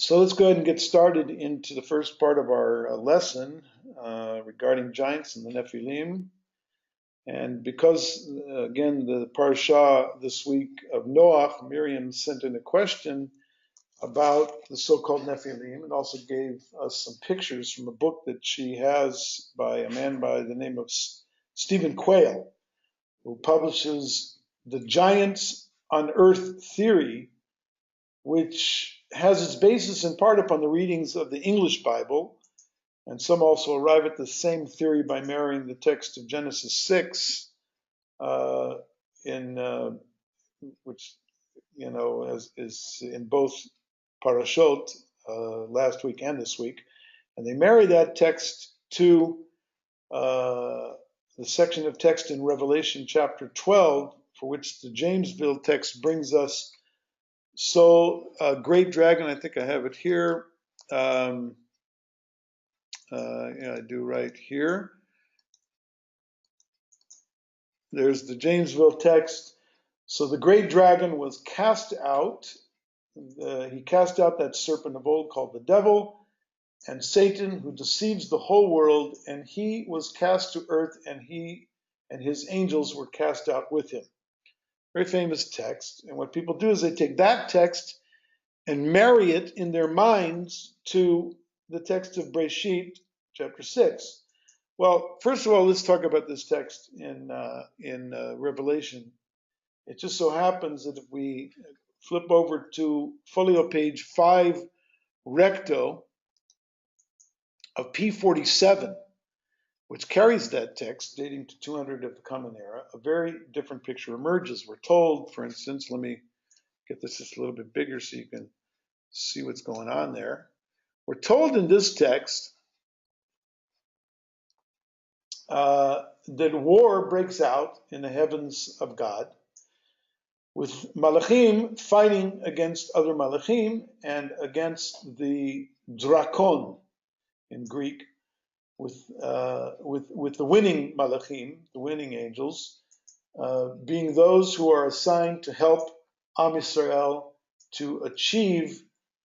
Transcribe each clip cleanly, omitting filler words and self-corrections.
So let's go ahead and get started into the first part of our lesson regarding giants and the Nephilim. And because, again, the parsha this week of Noach, Miriam sent in a question about the so-called Nephilim and also gave us some pictures from a book that she has by a man by the name of Stephen Quayle, who publishes the Giants on Earth theory, which has its basis in part upon the readings of the English Bible, and some also arrive at the same theory by marrying the text of Genesis 6, which is in both parashot last week and this week, and they marry that text to the section of text in Revelation chapter 12, for which the Jamesville text brings us. So, great dragon, I think I have it here. Yeah, I do right here. There's the Jamesville text. So the great dragon was cast out. He cast out that serpent of old called the devil and Satan, who deceives the whole world, and he was cast to earth, and he and his angels were cast out with him. Very famous text. And what people do is they take that text and marry it in their minds to the text of Breshit, chapter 6. Well, first of all, let's talk about this text in Revelation. It just so happens that if we flip over to folio page 5 recto of P47, which carries that text dating to 200 of the Common Era, a very different picture emerges. We're told, for instance, let me get this just a little bit bigger so you can see what's going on there. We're told in this text that war breaks out in the heavens of God, with Malachim fighting against other Malachim and against the Drakon in Greek, with the winning Malachim, the winning angels, being those who are assigned to help Am Yisrael to achieve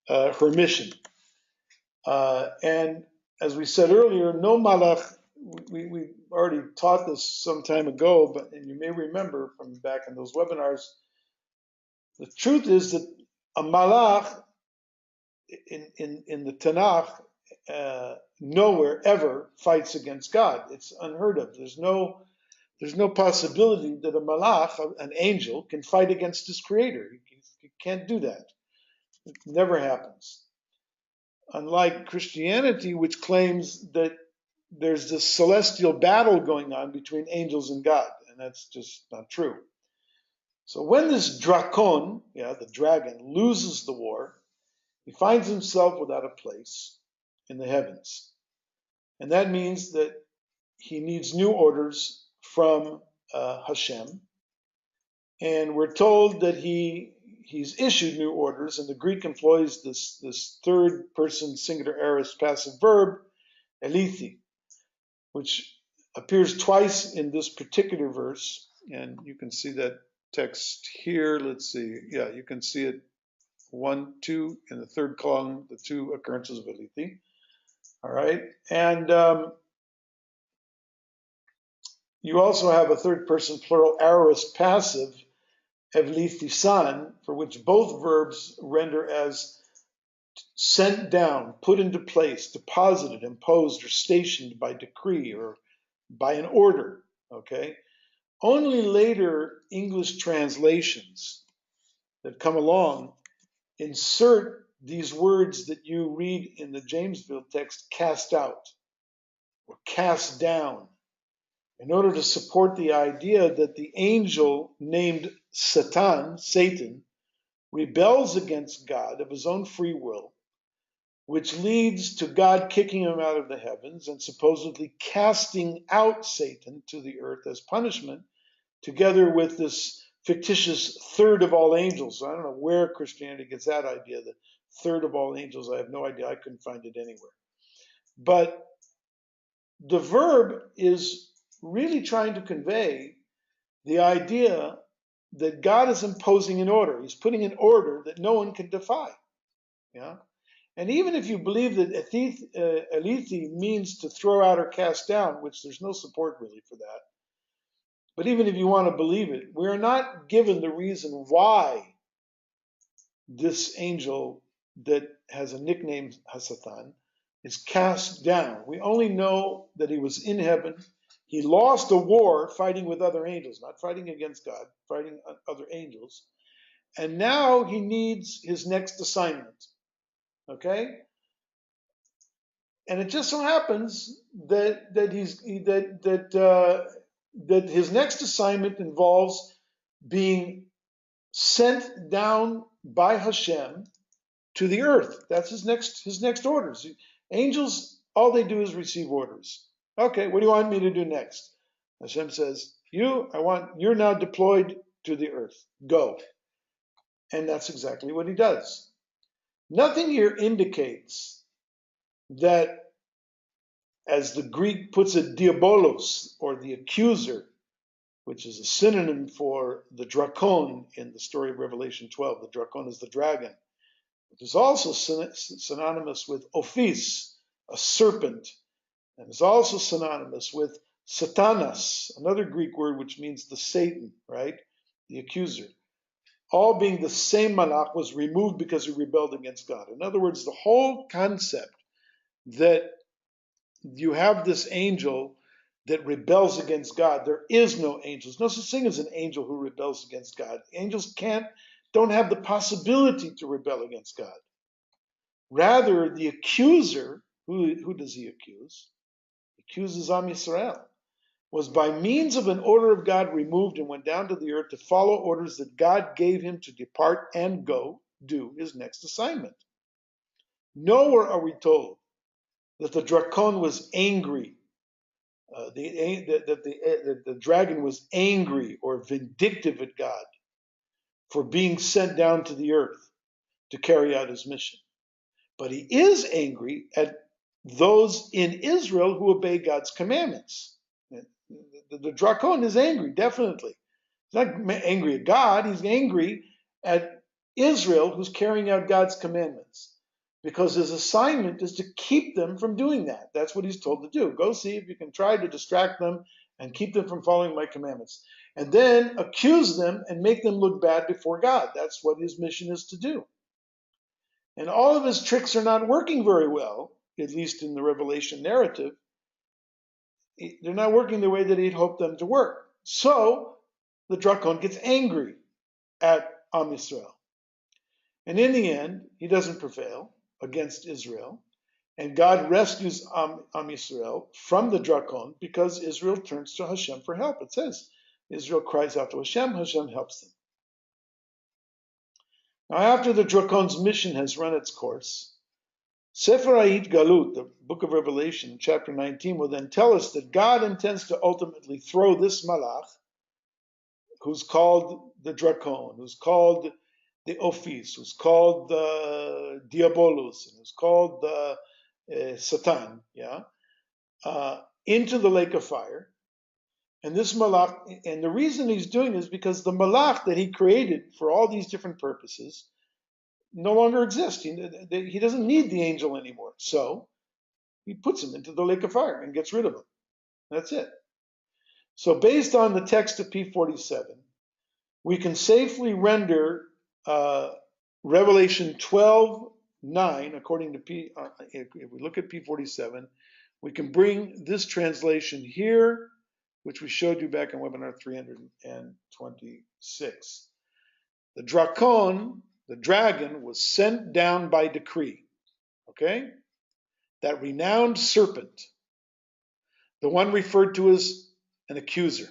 her mission. And as we said earlier, no malach, we already taught this some time ago, and you may remember from back in those webinars, the truth is that a malach in the Tanakh nowhere ever fights against God. It's unheard of. There's no possibility that a malach, an angel, can fight against his creator. He can't do that. It never happens. Unlike Christianity, which claims that there's this celestial battle going on between angels and God, and that's just not true. So when this drakon, the dragon, loses the war, he finds himself without a place in the heavens. And that means that he needs new orders from Hashem. And we're told that he's issued new orders, and the Greek employs this third person singular aorist passive verb, elethi, which appears twice in this particular verse. And you can see that text here. Let's see. Yeah, you can see it 1, 2 in the third column, the two occurrences of elethi. All right. And you also have a third person plural aorist passive, evlithisan, for which both verbs render as sent down, put into place, deposited, imposed, or stationed by decree or by an order. Okay. Only later English translations that come along insert these words that you read in the Jamesville text, cast out or cast down, in order to support the idea that the angel named Satan, rebels against God of his own free will, which leads to God kicking him out of the heavens and supposedly casting out Satan to the earth as punishment, together with this fictitious third of all angels. I don't know where Christianity gets that idea, the third of all angels. I have no idea. I couldn't find it anywhere. But the verb is really trying to convey the idea that God is imposing an order. He's putting an order that no one can defy. Yeah. And even if you believe that alethi means to throw out or cast down, which there's no support really for that, but even if you want to believe it, we're not given the reason why this angel that has a nickname Hasatan is cast down. We only know that he was in heaven. He lost a war fighting with other angels, not fighting against God, fighting other angels. And now he needs his next assignment. Okay? And it just so happens that his next assignment involves being sent down by Hashem to the earth. That's his next orders. Angels, all they do is receive orders. Okay, what do you want me to do next? Hashem says, you're now deployed to the earth. Go. And that's exactly what he does. Nothing here indicates that, as the Greek puts it, diabolos, or the accuser, which is a synonym for the drakon in the story of Revelation 12. The drakon is the dragon. It is also synonymous with ophis, a serpent, and is also synonymous with satanas, another Greek word which means the Satan, right? The accuser. All being the same malach, was removed because he rebelled against God. In other words, the whole concept that you have this angel that rebels against God. There is no angels. No such thing as an angel who rebels against God. Angels don't have the possibility to rebel against God. Rather, the accuser, who does he accuse? He accuses Am Yisrael, was by means of an order of God removed and went down to the earth to follow orders that God gave him to depart and go do his next assignment. Nowhere are we told that the drakon was angry, that the dragon was angry or vindictive at God for being sent down to the earth to carry out his mission. But he is angry at those in Israel who obey God's commandments. The drakon is angry, definitely. He's not angry at God, he's angry at Israel who's carrying out God's commandments. Because his assignment is to keep them from doing that. That's what he's told to do. Go see if you can try to distract them and keep them from following my commandments. And then accuse them and make them look bad before God. That's what his mission is to do. And all of his tricks are not working very well, at least in the Revelation narrative. They're not working the way that he'd hoped them to work. So the drakon gets angry at Am Yisrael. And in the end, he doesn't prevail against Israel. And God rescues Am Yisrael from the drakon because Israel turns to Hashem for help. It says, Israel cries out to Hashem, Hashem helps them. Now, after the drakon's mission has run its course, Sefer Ha'it Galut, the book of Revelation, chapter 19, will then tell us that God intends to ultimately throw this malach, who's called the drakon, who's called the ophis, who's called the diabolos, and who's called the Satan, into the lake of fire. And this malach, and the reason he's doing it is because the malach that he created for all these different purposes no longer exists. He doesn't need the angel anymore. So he puts him into the lake of fire and gets rid of him. That's it. So based on the text of P47, we can safely render Revelation 12:9, according to if we look at P47, we can bring this translation here, which we showed you back in webinar 326. The drakon, the dragon, was sent down by decree. Okay? That renowned serpent, the one referred to as an accuser,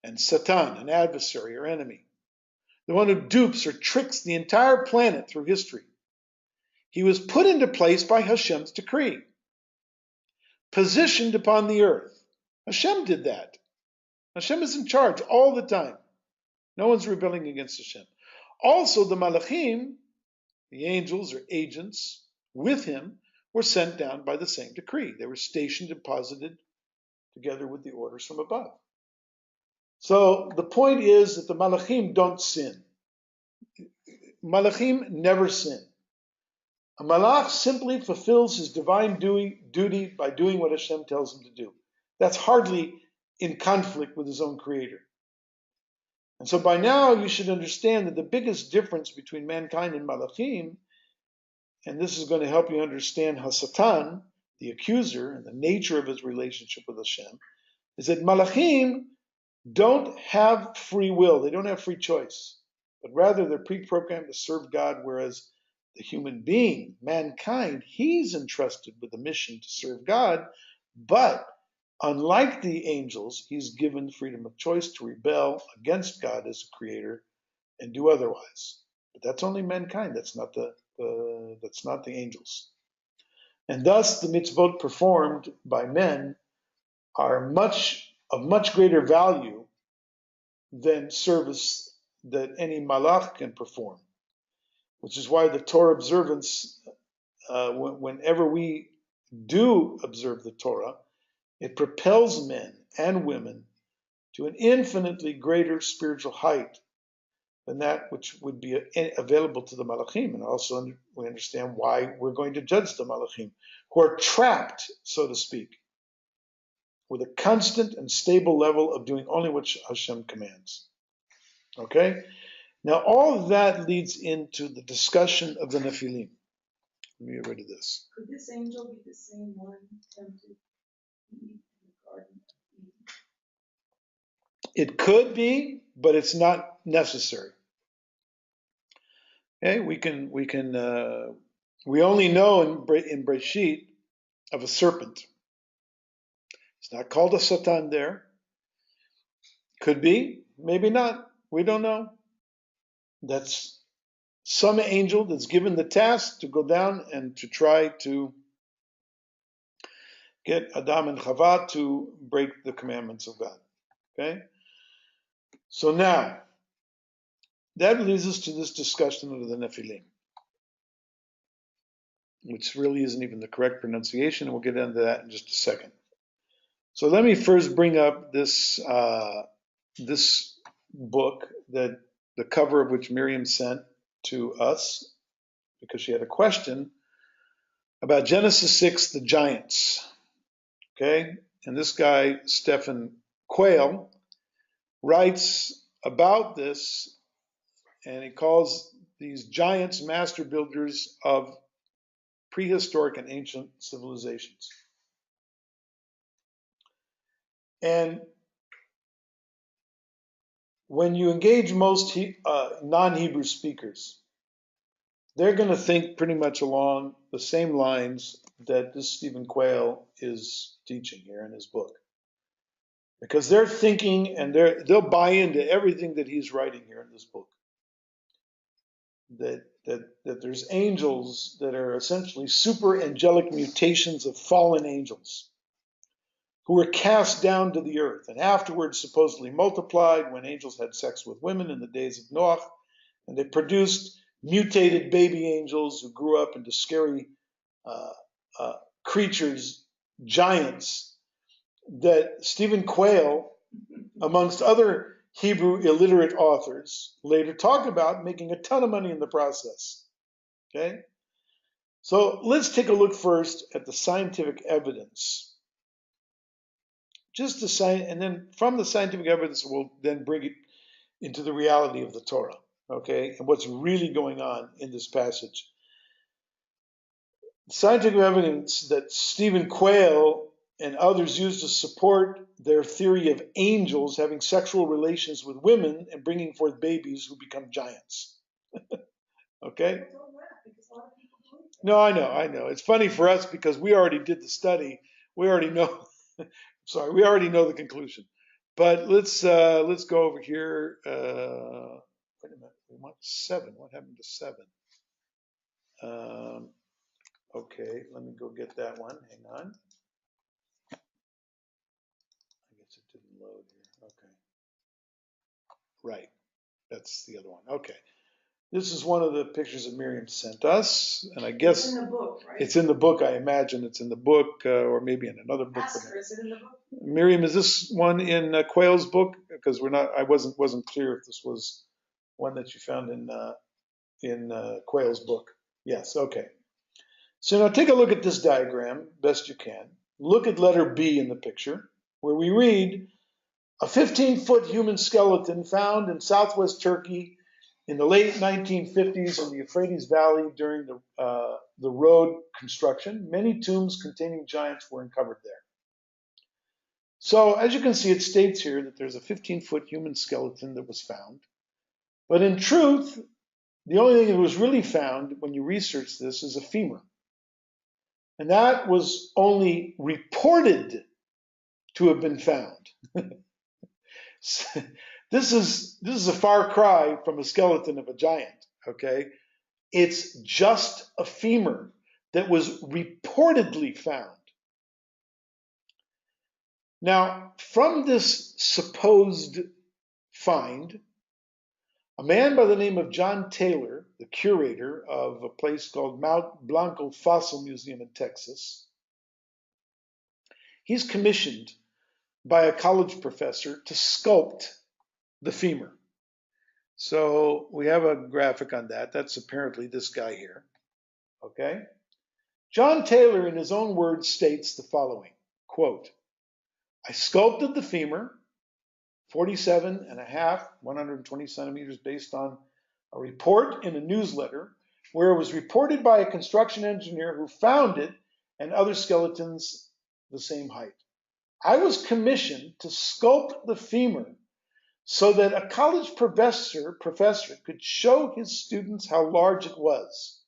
and Satan, an adversary or enemy, the one who dupes or tricks the entire planet through history. He was put into place by Hashem's decree, positioned upon the earth. Hashem did that. Hashem is in charge all the time. No one's rebelling against Hashem. Also, the malachim, the angels or agents with him, were sent down by the same decree. They were stationed and posited together with the orders from above. So the point is that the malachim don't sin. Malachim never sin. A malach simply fulfills his divine duty by doing what Hashem tells him to do. That's hardly in conflict with his own creator. And so by now you should understand that the biggest difference between mankind and malachim, and this is going to help you understand Hasatan, the accuser, and the nature of his relationship with Hashem, is that malachim don't have free will. They don't have free choice. But rather they're pre-programmed to serve God, whereas the human being, mankind, he's entrusted with the mission to serve God, but unlike the angels, he's given freedom of choice to rebel against God as a creator and do otherwise. But that's only mankind. That's not the angels. And thus, the mitzvot performed by men are of much greater value than service that any malach can perform. Which is why the Torah observance, whenever we do observe the Torah, it propels men and women to an infinitely greater spiritual height than that which would be available to the malachim. And also we understand why we're going to judge the malachim, who are trapped, so to speak, with a constant and stable level of doing only what Hashem commands. Okay? Now, all of that leads into the discussion of the Nephilim. Let me get rid of this. Could this angel be the same one tempted Eve in the Garden of Eden? It could be, but it's not necessary. Okay, we only know in Breshit of a serpent. It's not called a Satan there. Could be, maybe not. We don't know. That's some angel that's given the task to go down and to try to get Adam and Chava to break the commandments of God. Okay? So now, that leads us to this discussion of the Nephilim, which really isn't even the correct pronunciation, and we'll get into that in just a second. So let me first bring up this book, that the cover of which Miriam sent to us, because she had a question about Genesis 6, the giants. Okay? And this guy, Stephen Quayle, writes about this, and he calls these giants master builders of prehistoric and ancient civilizations. And when you engage most non-Hebrew speakers, they're going to think pretty much along the same lines that this Stephen Quayle is teaching here in his book. Because they're thinking and they'll buy into everything that he's writing here in this book. That there's angels that are essentially super angelic mutations of fallen angels who were cast down to the earth and afterwards supposedly multiplied when angels had sex with women in the days of Noach, and they produced mutated baby angels who grew up into scary creatures, giants, that Stephen Quayle, amongst other Hebrew illiterate authors, later talk about making a ton of money in the process. Okay? So let's take a look first at the scientific evidence. Just the and then from the scientific evidence, we'll then bring it into the reality of the Torah, okay, and what's really going on in this passage. Scientific evidence that Stephen Quayle and others use to support their theory of angels having sexual relations with women and bringing forth babies who become giants. Okay? No, I know. It's funny for us because we already did the study. We already know. Sorry, we already know the conclusion. But let's go over here. Wait a minute. We want 7. What happened to 7? Okay, let me go get that one. Hang on. I guess it didn't load here. Okay. Right. That's the other one. Okay. This is one of the pictures that Miriam sent us, and I guess it's in the book, right? It's in the book. I imagine it's in the book, or maybe in another book. Ask her, is it in the book? Miriam, is this one in Quayle's book? Because I wasn't clear if this was one that you found in Quayle's book. Yes. Okay. So now take a look at this diagram, best you can. Look at letter B in the picture, where we read, a 15-foot human skeleton found in southwest Turkey in the late 1950s in the Euphrates Valley during the road construction. Many tombs containing giants were uncovered there. So as you can see, it states here that there's a 15-foot human skeleton that was found. But in truth, the only thing that was really found when you research this is a femur. And that was only reported to have been found. This is a far cry from a skeleton of a giant, okay? It's just a femur that was reportedly found. Now, from this supposed find, a man by the name of John Taylor, the curator of a place called Mount Blanco Fossil Museum in Texas, he's commissioned by a college professor to sculpt the femur. So we have a graphic on that. That's apparently this guy here. Okay? John Taylor, in his own words, states the following, quote, I sculpted the femur, 47 and a half, 120 centimeters, based on a report in a newsletter where it was reported by a construction engineer who found it and other skeletons the same height. I was commissioned to sculpt the femur so that a college professor could show his students how large it was.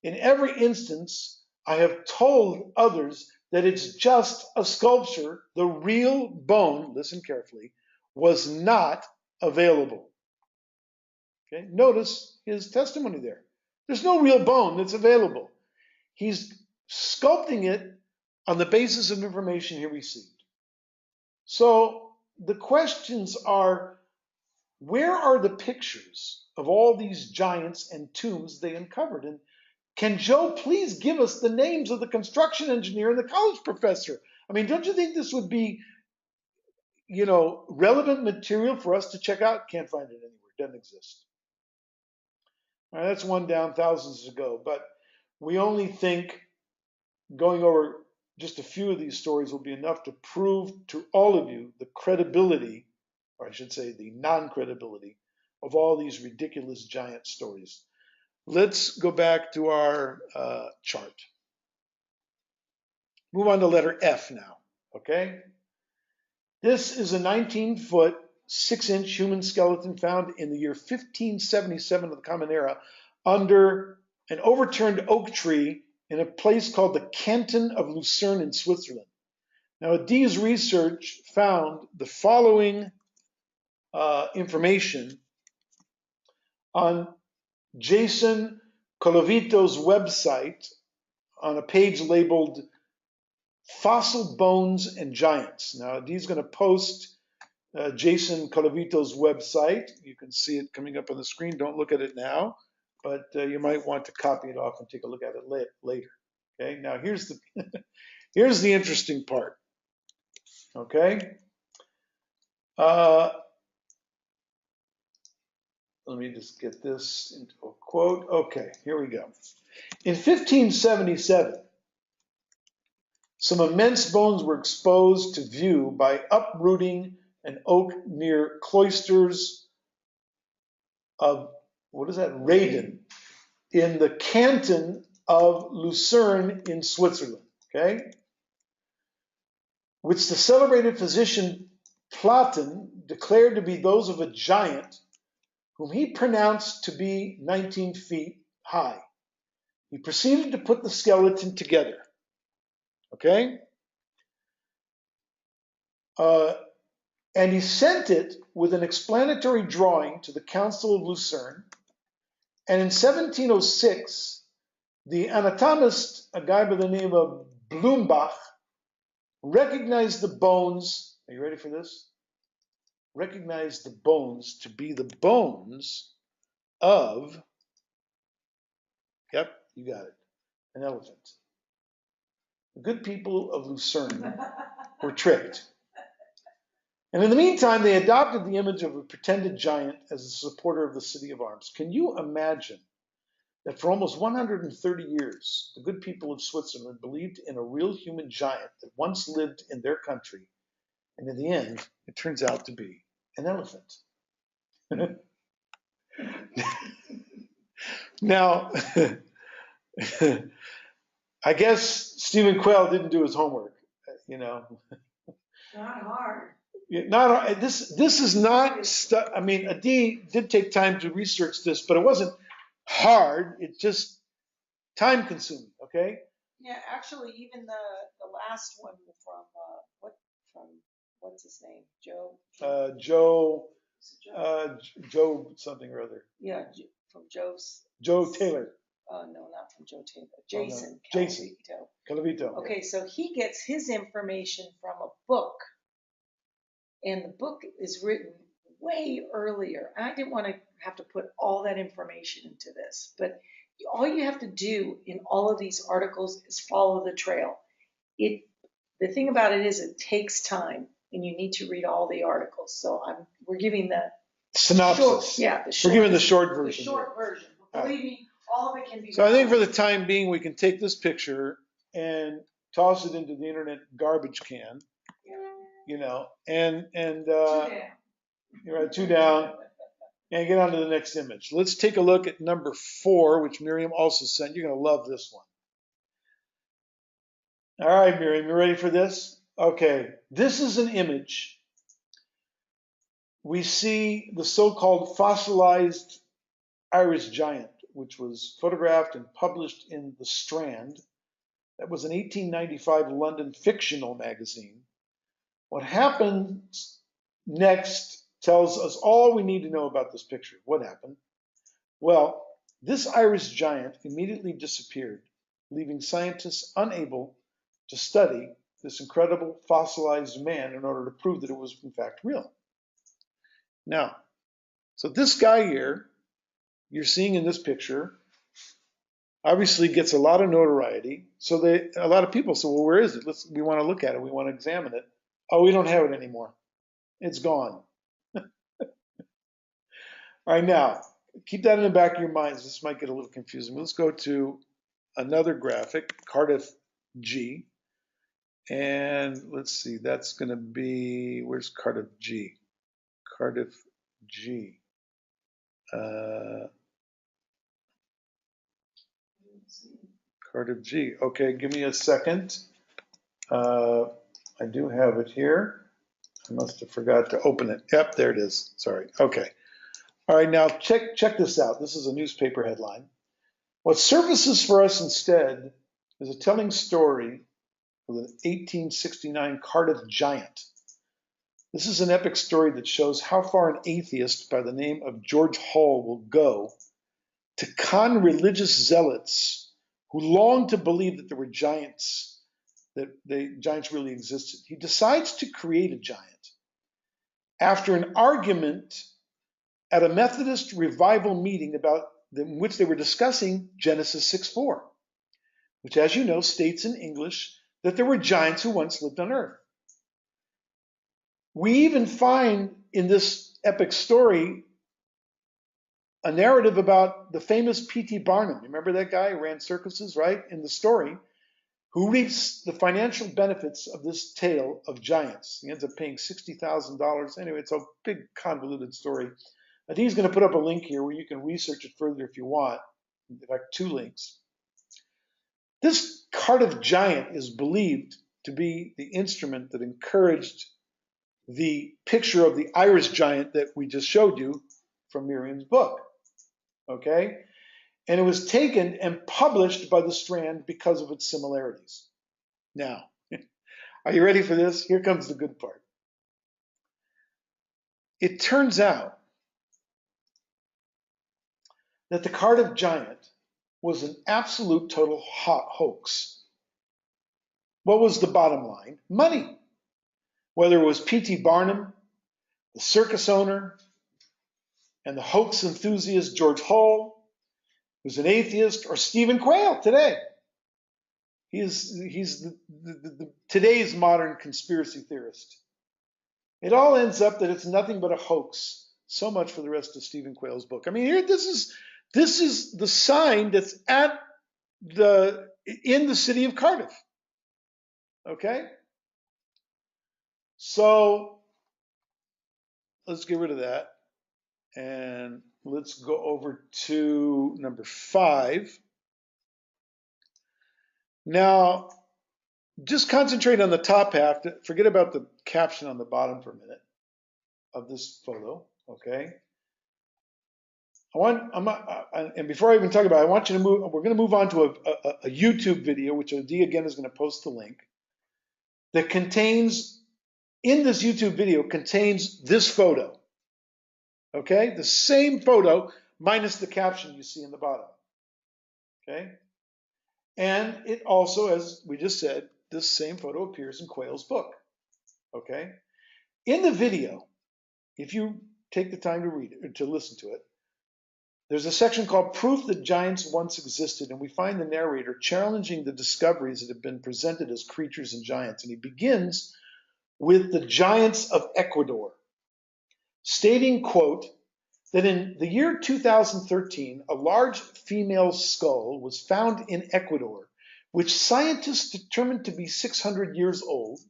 In every instance, I have told others that it's just a sculpture. The real bone, listen carefully, was not available. Okay? Notice his testimony there. There's no real bone that's available. He's sculpting it on the basis of information he received. So the questions are, where are the pictures of all these giants and tombs they uncovered? And can Joe please give us the names of the construction engineer and the college professor? I mean, don't you think this would be, relevant material for us to check out? Can't find it anywhere. It doesn't exist. All right, that's one down, thousands ago. But we only think going over just a few of these stories will be enough to prove to all of you the credibility, or I should say the non-credibility, of all these ridiculous giant stories. Let's go back to our chart. Move on to letter F now, okay? This is a 19-foot, 6-inch human skeleton found in the year 1577 of the Common Era under an overturned oak tree in a place called the Canton of Lucerne in Switzerland. Now, Dee's research found the following information on Jason Colavito's website on a page labeled Fossil Bones and Giants. Now, Dee's going to post Jason Colavito's website. You can see it coming up on the screen. Don't look at it now, but you might want to copy it off and take a look at it later. Okay, now here's the interesting part. Okay, let me just get this into a quote. Okay, here we go. In 1577, some immense bones were exposed to view by uprooting an oak near cloisters of, what is that, Reden, in the canton of Lucerne in Switzerland, okay? Which the celebrated physician Platen declared to be those of a giant whom he pronounced to be 19 feet high. He proceeded to put the skeleton together, okay? And he sent it with an explanatory drawing to the Council of Lucerne. And in 1706, the anatomist, a guy by the name of Blumbach, recognized the bones, are you ready for this? Recognized the bones to be the bones of, yep, you got it, an elephant. The good people of Lucerne were tricked. And in the meantime, they adopted the image of a pretended giant as a supporter of the city of arms. Can you imagine that for almost 130 years, the good people of Switzerland believed in a real human giant that once lived in their country, and in the end, it turns out to be an elephant. Now, I guess Stephen Quayle didn't do his homework, you know. Not hard. Not this. This is not stuff. I mean, Adi did take time to research this, but it wasn't hard. It's just time consuming. Okay. Yeah, actually, even the last one from what's his name, Joe. Joe. Is it Joe? Joe something or other. Yeah, from Joe's. Joe Taylor. No, not from Joe Taylor. Jason. Oh, no. Jason Calavito. Okay, so he gets his information from a book, and the book is written way earlier. I didn't want to have to put all that information into this, but all you have to do in all of these articles is follow the trail. The thing about it is it takes time, and you need to read all the articles. So we're giving the synopsis. We're giving the short version. The short version. Believe me, all of it can be. So I think for the time being, we can take this picture and toss it into the internet garbage can, you know, and you're right, 2 down, and get on to the next image. Let's take a look at number 4, which Miriam also sent. You're going to love this one. All right, Miriam, you ready for this? Okay, this is an image. We see the so-called fossilized Irish giant, which was photographed and published in The Strand. That was an 1895 London fictional magazine. What happens next tells us all we need to know about this picture. What happened? Well, this Irish giant immediately disappeared, leaving scientists unable to study this incredible fossilized man in order to prove that it was in fact real. Now, so this guy here, you're seeing in this picture, obviously gets a lot of notoriety. So a lot of people say, well, where is it? We want to look at it. We want to examine it. Oh, we don't have it anymore. It's gone. All right, now, keep that in the back of your minds. This might get a little confusing. Let's go to another graphic, Cardiff G. And let's see, that's going to be, where's Cardiff G? Cardiff G. Cardiff G. Okay, give me a second. I do have it here. I must have forgot to open it. Yep, there it is. Sorry. Okay. All right, now check this out. This is a newspaper headline. What surfaces for us instead is a telling story of the 1869 Cardiff giant. This is an epic story that shows how far an atheist by the name of George Hull will go to con religious zealots who long to believe that there were giants, that the giants really existed. He decides to create a giant after an argument at a Methodist revival meeting in which they were discussing Genesis 6:4, which, as you know, states in English that there were giants who once lived on earth. We even find in this epic story a narrative about the famous P.T. Barnum. Remember that guy who ran circuses, right? In the story, who reaps the financial benefits of this tale of giants. He ends up paying $60,000. Anyway, it's a big convoluted story. I think he's going to put up a link here where you can research it further if you want. In fact, 2 links. This Cardiff giant is believed to be the instrument that encouraged the picture of the Irish giant that we just showed you from Miriam's book. Okay? And it was taken and published by The Strand because of its similarities. Now, are you ready for this? Here comes the good part. It turns out that the Cardiff giant was an absolute total hoax. What was the bottom line? Money. Whether it was P.T. Barnum, the circus owner, and the hoax enthusiast George Hull, who's an atheist, or Stephen Quayle today. He's today's modern conspiracy theorist. It all ends up that it's nothing but a hoax. So much for the rest of Stephen Quayle's book. I mean, here, this This is the sign that's in the city of Cardiff. Okay? So let's get rid of that. And let's go over to number 5. Now, just concentrate on the top half. Forget about the caption on the bottom for a minute of this photo, okay? And before I even talk about it, I want you to move, we're going to move on to a YouTube video, which Adi again is going to post the link, that contains, in this YouTube video, contains this photo, okay? The same photo minus the caption you see in the bottom, okay? And it also, as we just said, this same photo appears in Quayle's book, okay? In the video, if you take the time to read it, or to listen to it, there's a section called Proof That Giants Once Existed, and we find the narrator challenging the discoveries that have been presented as creatures and giants. And he begins with the giants of Ecuador, stating, quote, that in the year 2013, a large female skull was found in Ecuador, which scientists determined to be 600 years old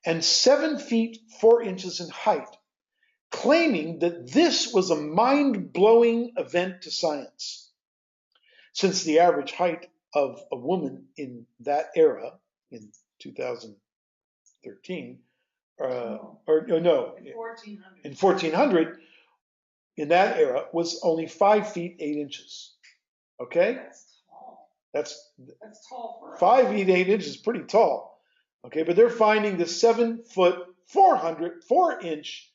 and 7 feet 4 inches in height, claiming that this was a mind-blowing event to science, since the average height of a woman in that era, in 2013, in 1400, in that era, was only 5 feet 8 inches. Okay? That's tall. That's tall for 5 feet 8 inches, pretty tall. Okay, but they're finding the 7 foot 4 inch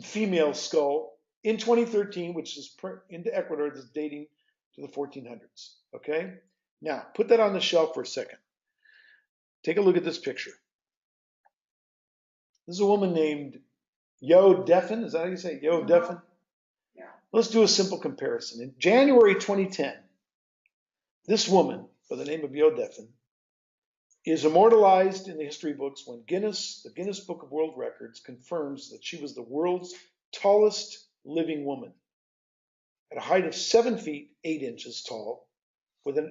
female skull in 2013, which is into Ecuador, that's dating to the 1400s. Okay? Now, put that on the shelf for a second. Take a look at this picture. This is a woman named Yo Defen. Is that how you say it? Yo Defen? Yeah. Let's do a simple comparison. In January 2010, this woman, by the name of Yo Defen, is immortalized in the history books when the Guinness Book of World Records confirms that she was the world's tallest living woman at a height of 7 feet 8 inches tall, when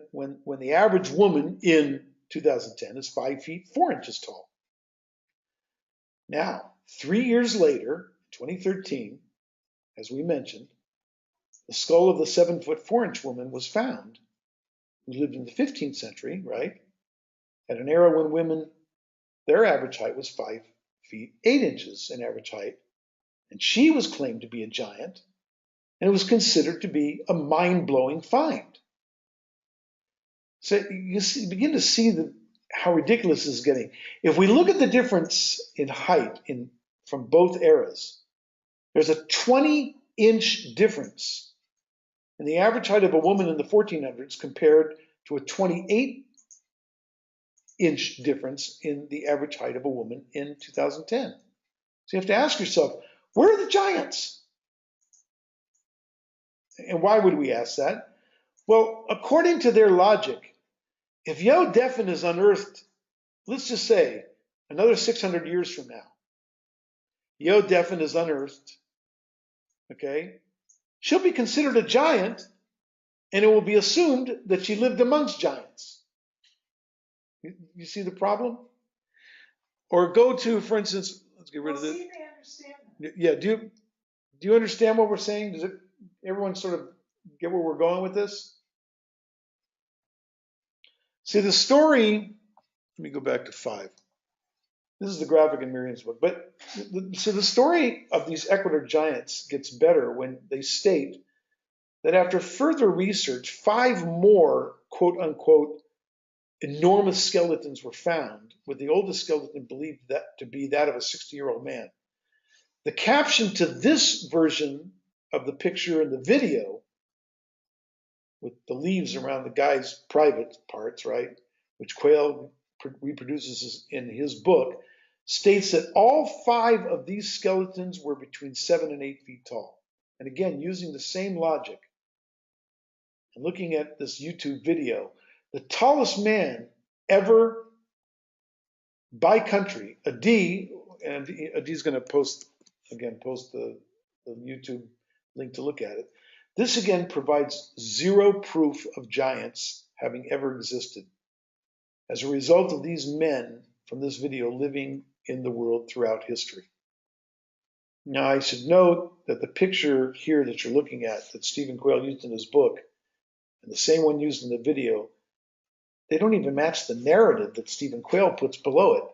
the average woman in 2010 is 5 feet 4 inches tall. Now, 3 years later, 2013, as we mentioned, the skull of the 7 foot 4 inch woman was found, who lived in the 15th century, right? At an era when women, their average height was 5 feet 8 inches in average height, and she was claimed to be a giant, and it was considered to be a mind-blowing find. So you begin to see how ridiculous this is getting. If we look at the difference in height from both eras, there's a 20-inch difference in the average height of a woman in the 1400s compared to a 28-inch difference in the average height of a woman in 2010. So you have to ask yourself, where are the giants? And why would we ask that? Well, according to their logic, if Yo Defen is unearthed, let's just say another 600 years from now, Yo Defen is unearthed, okay? She'll be considered a giant, and it will be assumed that she lived amongst giants. You see the problem? Or go to, for instance, let's get rid of this. See if they understand that. Yeah, do you understand what we're saying? Does everyone sort of get where we're going with this? See, the story, let me go back to 5. This is the graphic in Miriam's book. But so the story of these Ecuador giants gets better when they state that after further research, 5 more, quote unquote, enormous skeletons were found, with the oldest skeleton believed to be that of a 60-year-old man. The caption to this version of the picture in the video, with the leaves around the guy's private parts, right, which Quayle reproduces in his book, states that all 5 of these skeletons were between 7 and 8 feet tall. And again, using the same logic, and looking at this YouTube video, the tallest man ever by country, Adi, and Adi's going to post the YouTube link to look at it. This again provides zero proof of giants having ever existed as a result of these men from this video living in the world throughout history. Now, I should note that the picture here that you're looking at, that Stephen Quayle used in his book, and the same one used in the video, they don't even match the narrative that Stephen Quayle puts below it.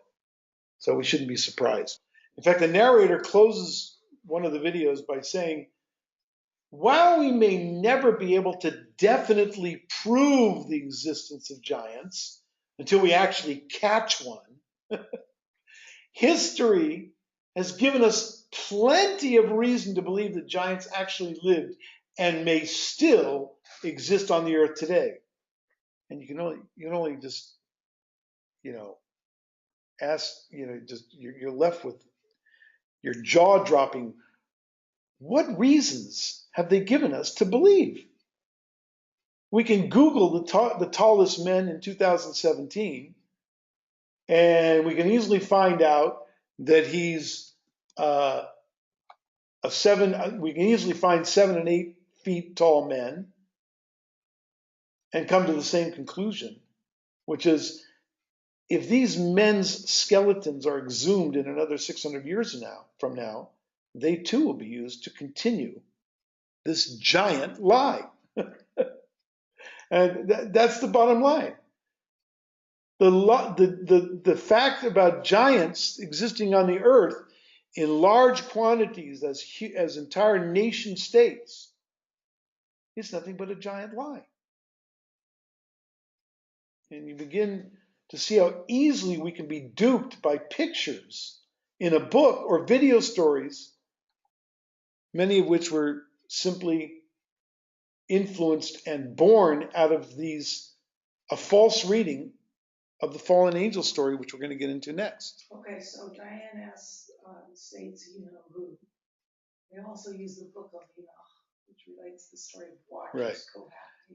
So we shouldn't be surprised. In fact, the narrator closes one of the videos by saying, while we may never be able to definitely prove the existence of giants until we actually catch one, history has given us plenty of reason to believe that giants actually lived and may still exist on the earth today. And you can only just, ask, you're left with your jaw dropping. What reasons have they given us to believe? We can Google the tallest men in 2017, and we can easily find out that he's we can easily find 7 and 8 feet tall men and come to the same conclusion, which is if these men's skeletons are exhumed in another 600 years from now, they too will be used to continue this giant lie. And that's the bottom line. The fact about giants existing on the earth in large quantities as entire nation states is nothing but a giant lie. And you begin to see how easily we can be duped by pictures in a book or video stories, many of which were simply influenced and born out of a false reading of the fallen angel story, which we're going to get into next. Okay, so Diane states, who. They also use the book of Enoch, which relates the story of watchers. Right.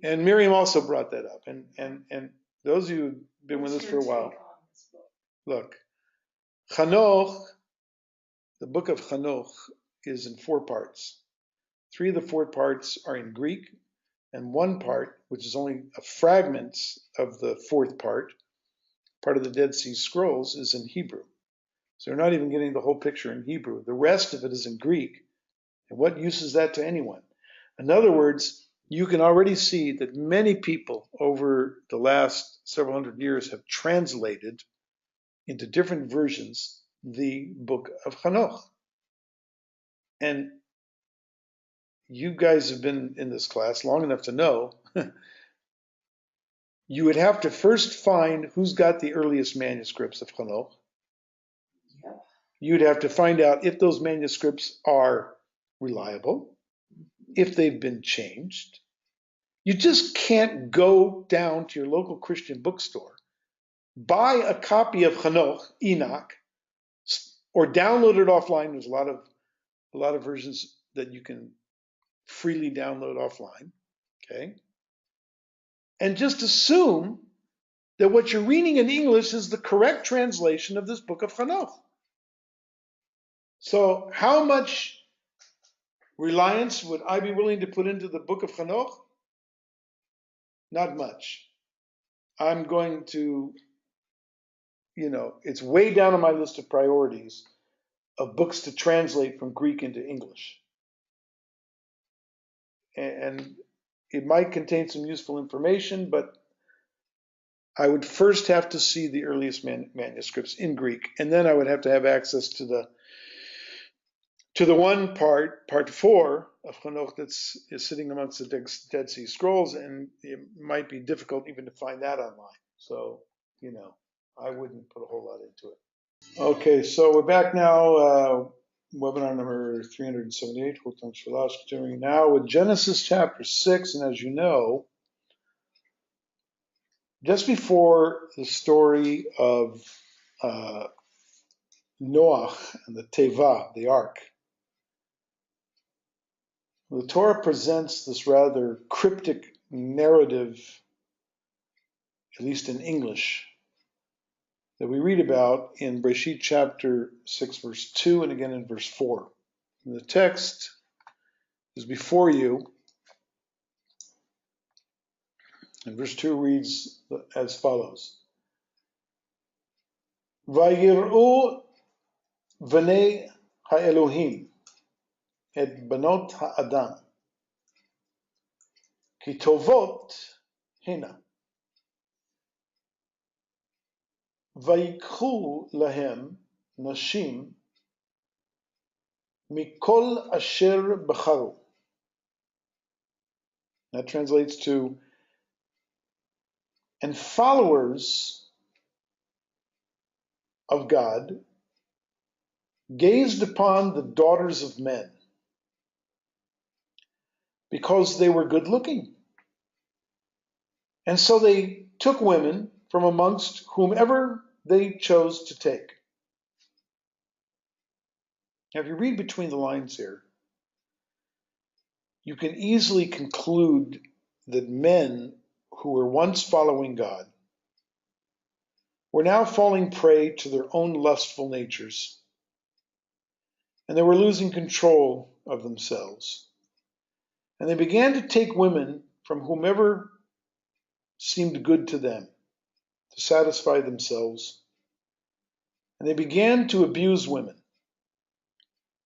And Miriam also brought that up. And those of you who've been with us for a while, look, Chanoch, the book of Chanoch, is in 4 parts. 3 of the 4 parts are in Greek, and 1 part, which is only a fragment of the 4th part of the Dead Sea Scrolls, is in Hebrew. So you're not even getting the whole picture in Hebrew. The rest of it is in Greek. And what use is that to anyone? In other words, you can already see that many people over the last several hundred years have translated into different versions the book of Chanoch. And you guys have been in this class long enough to know you would have to first find who's got the earliest manuscripts of Chanoch. Yep. You'd have to find out if those manuscripts are reliable, if they've been changed. You just can't go down to your local Christian bookstore, buy a copy of Chanoch, Enoch, or download it offline. There's a lot of versions that you can freely download offline, okay? And just assume that what you're reading in English is the correct translation of this book of Chanoch. So how much reliance would I be willing to put into the book of Chanoch? Not much. I'm going to, it's way down on my list of priorities of books to translate from Greek into English. And it might contain some useful information, but I would first have to see the earliest manuscripts in Greek, and then I would have to have access to the one part 4 of Chanoch is sitting amongst the Dead Sea Scrolls, and it might be difficult even to find that online. So, I wouldn't put a whole lot into it. Okay, so we're back now, webinar number 378, HaM'shulash, continuing now with Genesis chapter 6, and as you know, just before the story of Noah and the Teva, the ark, the Torah presents this rather cryptic narrative, at least in English, that we read about in Bereshit chapter 6, verse 2, and again in verse 4. And the text is before you, And verse 2 reads as follows. Vayir'u v'nei ha'elohim et banot ha'adam ki tovot hina vayikhu lahem nashim mikol asher b'charu. That translates to, and followers of God gazed upon the daughters of men because they were good looking. And so they took women from amongst whomever they chose to take. Now, if you read between the lines here, you can easily conclude that men who were once following God were now falling prey to their own lustful natures, and they were losing control of themselves. And they began to take women from whomever seemed good to them to satisfy themselves. And they began to abuse women,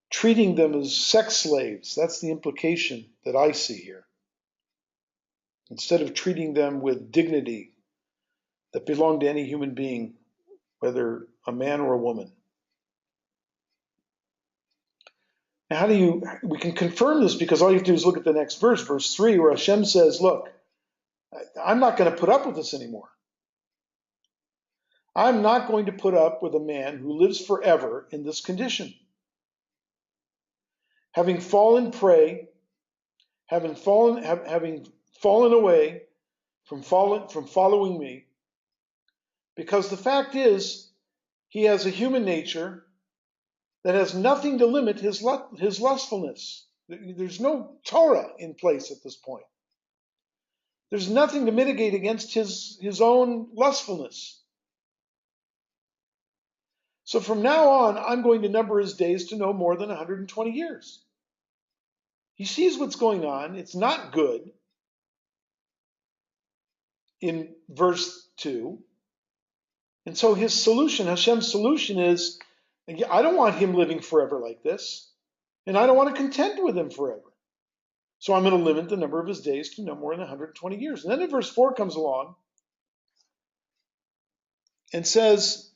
treating them as sex slaves. That's the implication that I see here. Instead of treating them with dignity that belonged to any human being, whether a man or a woman. Now, we can confirm this because all you have to do is look at the next verse, verse 3, where Hashem says, look, I'm not going to put up with this anymore. I'm not going to put up with a man who lives forever in this condition. Having fallen prey, having fallen away from following me, because the fact is, he has a human nature that has nothing to limit his lustfulness. There's no Torah in place at this point. There's nothing to mitigate against his own lustfulness. So from now on, I'm going to number his days to no more than 120 years. He sees what's going on. It's not good. In verse 2. And so his solution, Hashem's solution is, I don't want him living forever like this. And I don't want to contend with him forever. So I'm going to limit the number of his days to no more than 120 years. And then in verse 4 comes along and says,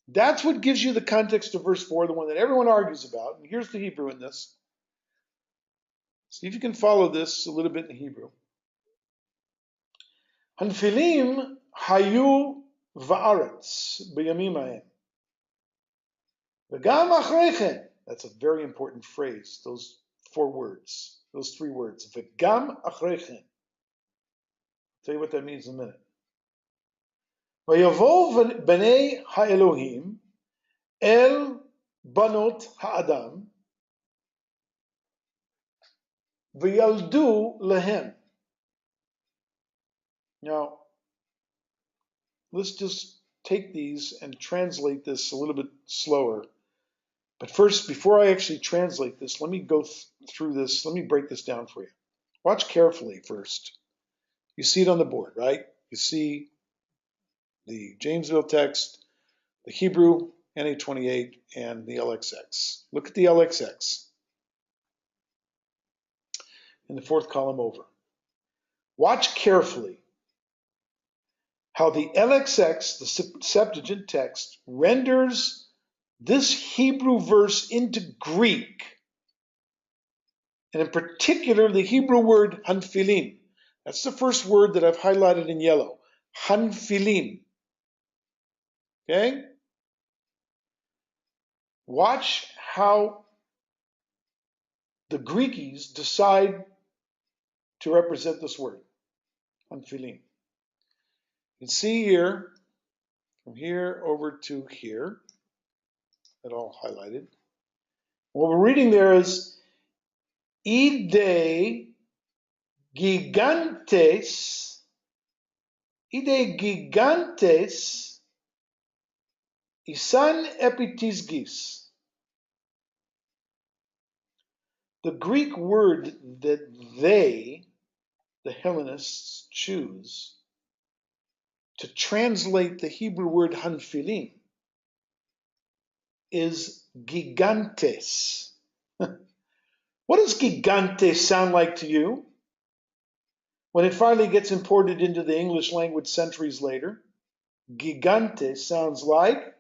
that's what gives you the context of verse 4, the one that everyone argues about. And here's the Hebrew in this. See if you can follow this a little bit in Hebrew. Nephilim hayu va'aretz b'yamim hahem. V'gam achreichem. That's a very important phrase, those 4 words, those 3 words. V'gam achreichem. I'll tell you what that means in a minute. V'yavo b'nei ha'elohim el banot ha'adam v'yaldu lehem. Now, let's just take these and translate this a little bit slower. But first, before I actually translate this, let me go through this. Let me break this down for you. Watch carefully first. You see it on the board, right? You see the Jamesville text, the Hebrew, NA28, and the LXX. Look at the LXX in the 4th column over. Watch carefully how the LXX, the Septuagint text, renders this Hebrew verse into Greek, and in particular the Hebrew word hanfilim. That's the first word that I've highlighted in yellow, hanfilim. Okay? Watch how the Greekies decide to represent this word, hanfilim. You can see here, from here over to here, that all highlighted. What we're reading there is ide gigantes isan epitisgis. The Greek word that they the Hellenists choose to translate the Hebrew word Nephilim is gigantes. What does gigantes sound like to you? When it finally gets imported into the English language centuries later, gigante sounds like.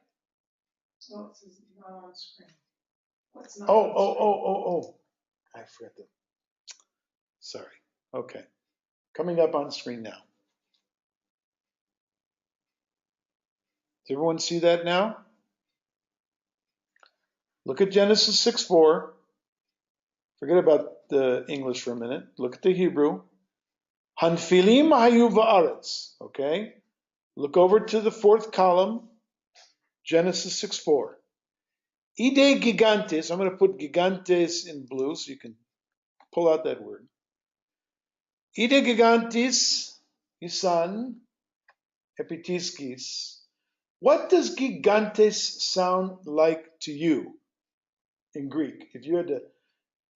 Oh, it's not on screen. What's not Oh, on oh, screen? oh, oh, oh. I forgot that. Sorry. Okay. Coming up on screen now. Does everyone see that now? Look at Genesis 6:4. Forget about the English for a minute. Look at the Hebrew. Hanfilim hayu va'aretz. Okay. Look over to the fourth column. Genesis 6:4. Ide gigantes. I'm going to put gigantes in blue so you can pull out that word. Ide gigantes, isan, epitiskis. What does gigantes sound like to you in Greek? If you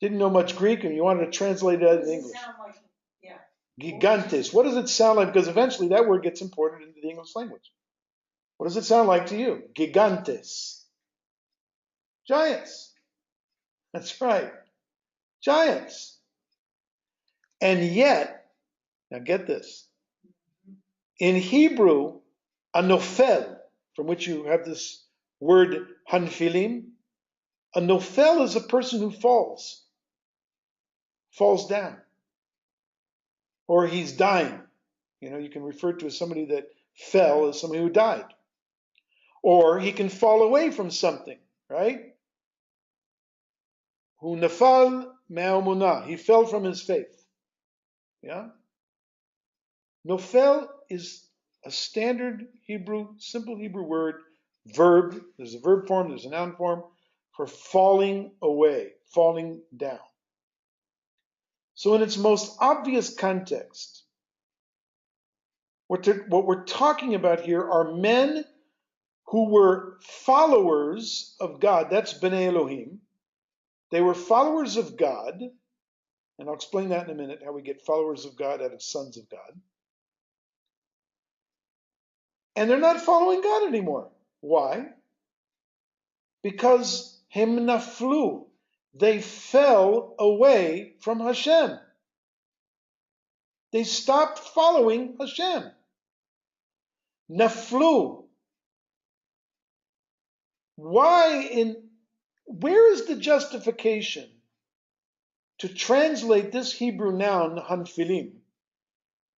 didn't know much Greek and you wanted to translate it in English. Like, yeah. Gigantes. What does it sound like? Because eventually that word gets imported into the English language. What does it sound like to you? Gigantes. Giants. That's right. Giants. And yet, now get this. In Hebrew, a nofel, from which you have this word hanfilim, a nofel is a person who falls down, or he's dying. You know, you can refer to as somebody that fell as somebody who died. Or he can fall away from something, right? Hu nafal me'amunah. He fell from his faith. Yeah? Nofel is a standard Hebrew, simple Hebrew word, verb. There's a verb form, there's a noun form for falling away, falling down. So in its most obvious context, what we're talking about here are men who were followers of God. That's B'nai Elohim. They were followers of God, and I'll explain that in a minute, how we get followers of God out of sons of God. And they're not following God anymore. Why? Because himnaflu, they fell away from Hashem. They stopped following Hashem. Naflu. Where is the justification to translate this Hebrew noun, hanfilim,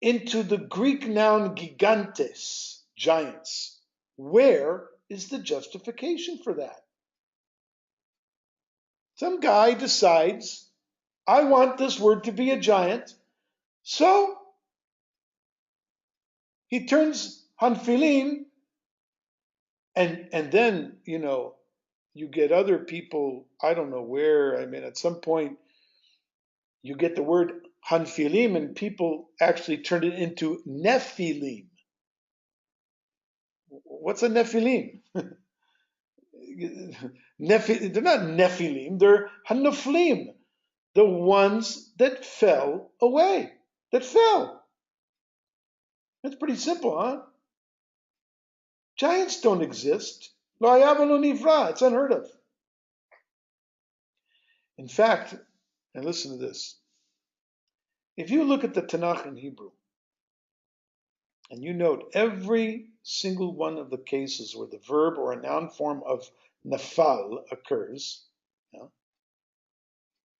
into the Greek noun gigantes, giants? Where is the justification for that? Some guy decides, I want this word to be a giant, so he turns hanfilim, and then, you know, you get other people, I don't know where, I mean, at some point, you get the word hanfilim, and people actually turn it into Nephilim. What's a Nephilim? They're not Nephilim, they're Hanaflim, the ones that fell away, that fell. That's pretty simple, huh? Giants don't exist. Lo hayava lo nivra. It's unheard of. In fact, and listen to this, if you look at the Tanakh in Hebrew, and you note every single one of the cases where the verb or a noun form of nafal occurs, yeah,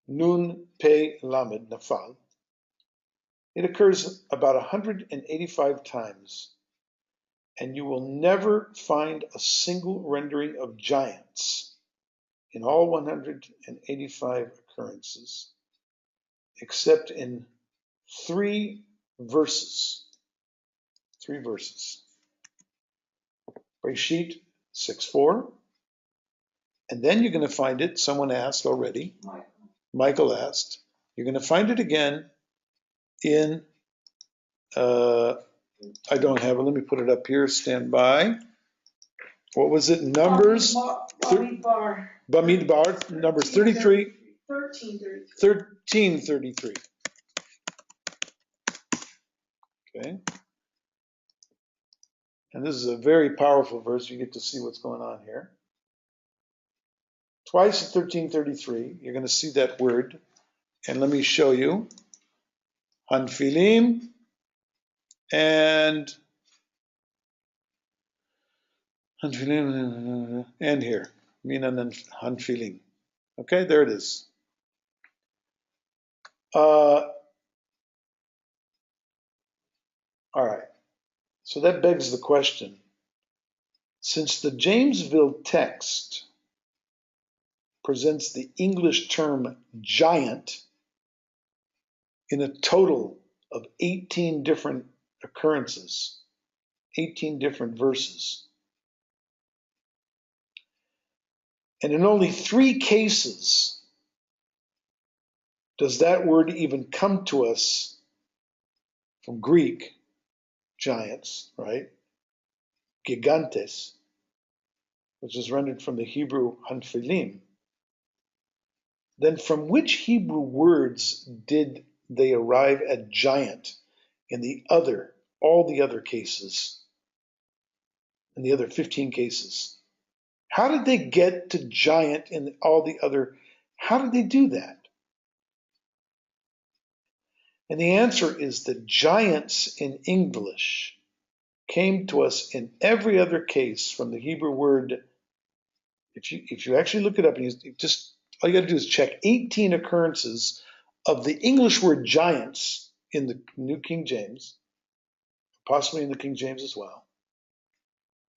nun pe lamed, nafal, it occurs about 185 times, and you will never find a single rendering of giants in all 185 occurrences, except in three verses. Three verses. Breshit 6:4. And then you're going to find it, someone asked already, Michael asked, you're going to find it again in, I don't have it, let me put it up here, stand by. What was it, Numbers? Bamidbar, Numbers 33. 1333. Okay? And this is a very powerful verse. You get to see what's going on here. Twice in 1333, you're going to see that word. And let me show you. Hanfilim and here. Minan and Hanfilim. Okay, there it is. All right. So that begs the question. Since the Jamesville text presents the English term giant in a total of 18 different occurrences, 18 different verses, and in only 3 cases does that word even come to us from Greek, giants, right? Gigantes, which is rendered from the Hebrew hanfilim. Then from which Hebrew words did they arrive at giant in all the other cases, in the other 15 cases? How did they get to giant in all the other, how did they do that? And the answer is that giants in English came to us in every other case from the Hebrew word. If you actually look it up, and you just, all you got to do is check 18 occurrences of the English word giants in the New King James, possibly in the King James as well,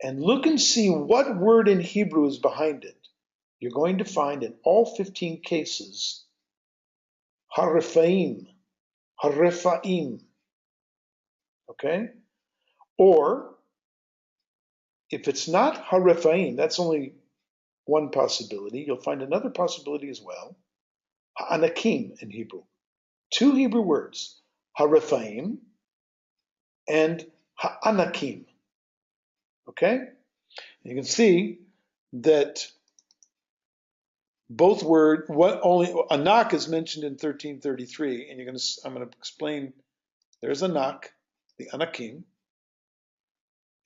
and look and see what word in Hebrew is behind it. You're going to find in all 15 cases, Rephaim, okay? Or, if it's not Rephaim, that's only one possibility. You'll find another possibility as well, Anakim in Hebrew. 2 Hebrew words, Rephaim and Anakim, okay? You can see that both words, only Anak is mentioned in 1333, and I'm going to explain. There's Anak, the Anakim,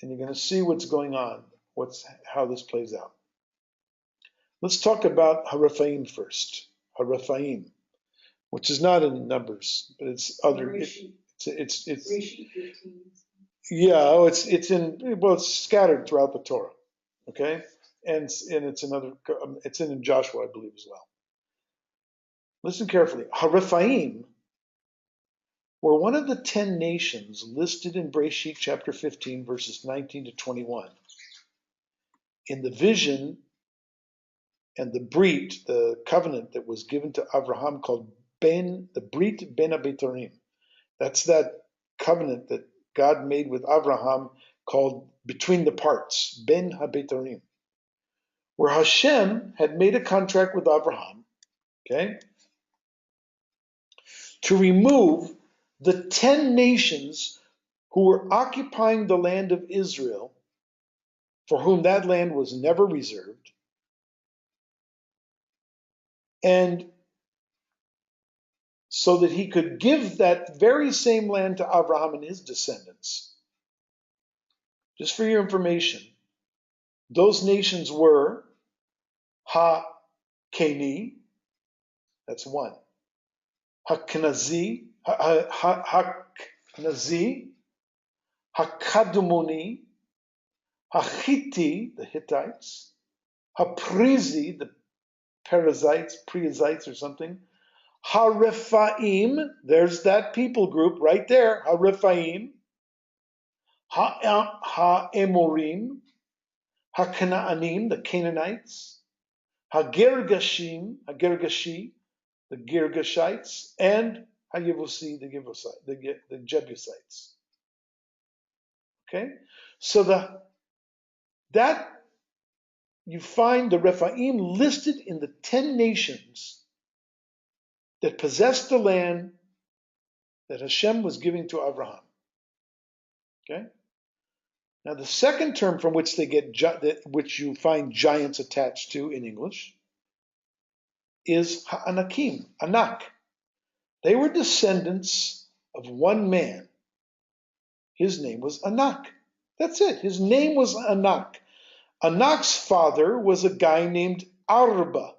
and you're going to see what's going on, how this plays out. Let's talk about Rephaim first. Rephaim, which is not in Numbers, but it's other. It's yeah. Oh, it's scattered throughout the Torah. Okay, and it's in Joshua, I believe, as well. Listen carefully. Rephaim were one of the 10 nations listed in Breshit chapter 15, verses 19 to 21. In the vision and the Brit, the covenant that was given to Abraham called the Brit Ben Abetarim. That's that covenant that God made with Abraham called between the parts, Ben Habetarim, where Hashem had made a contract with Abraham, okay, to remove the 10 nations who were occupying the land of Israel, for whom that land was never reserved, and so that he could give that very same land to Abraham and his descendants. Just for your information, those nations were Ha-Keni, that's 1. Ha-Knazi, Ha-Kadmoni, Ha-Hitti, the Hittites, Ha-Prizi, the Perizzites or something, Ha-Rephaim, there's that people group right there, Ha-Rephaim, Ha-Emorim, Ha-Canaanim, the Canaanites, Ha-Gergashi, the Girgashites, and Ha-Yevusi, the Jebusites. Okay? So that you find the Rephaim listed in the 10 nations that possessed the land that Hashem was giving to Abraham. Okay? Now the second term from which they get, which you find giants attached to in English, is Anakim, Anak. They were descendants of one man His name was Anak. That's it. His name was Anak. Anak's father was a guy named Arba.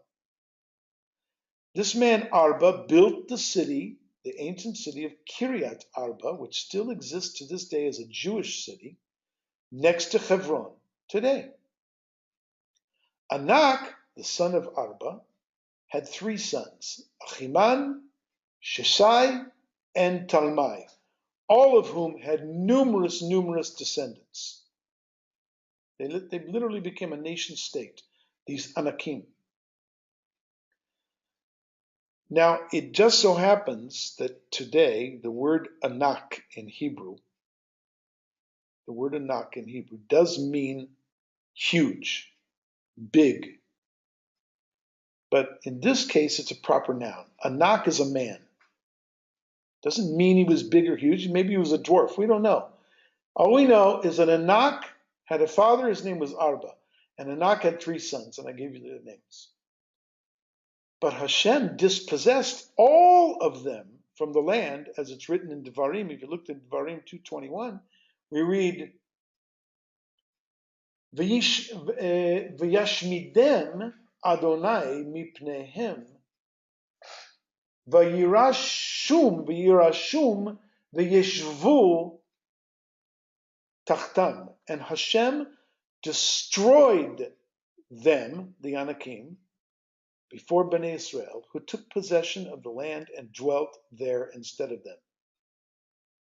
This man Arba built the city, the ancient city of Kiryat Arba, which still exists to this day as a Jewish city, next to Hebron today. Anak, the son of Arba, had three sons, Achiman, Sheshai, and Talmai, all of whom had numerous descendants. They literally became a nation state, these Anakim. Now, it just so happens that today the word Anak in Hebrew, does mean huge, big. But in this case, it's a proper noun. Anak is a man. Doesn't mean he was big or huge. Maybe he was a dwarf. We don't know. All we know is that Anak had a father. His name was Arba. And Anak had three sons, and I gave you their names. But Hashem dispossessed all of them from the land, as it's written in Devarim. If you looked at Devarim 2:21, we read, V'yashmidem Adonai mipnehem, v'yirashum v'yeshvu tachtam. And Hashem destroyed them, the Anakim, before Bnei Israel, who took possession of the land and dwelt there instead of them.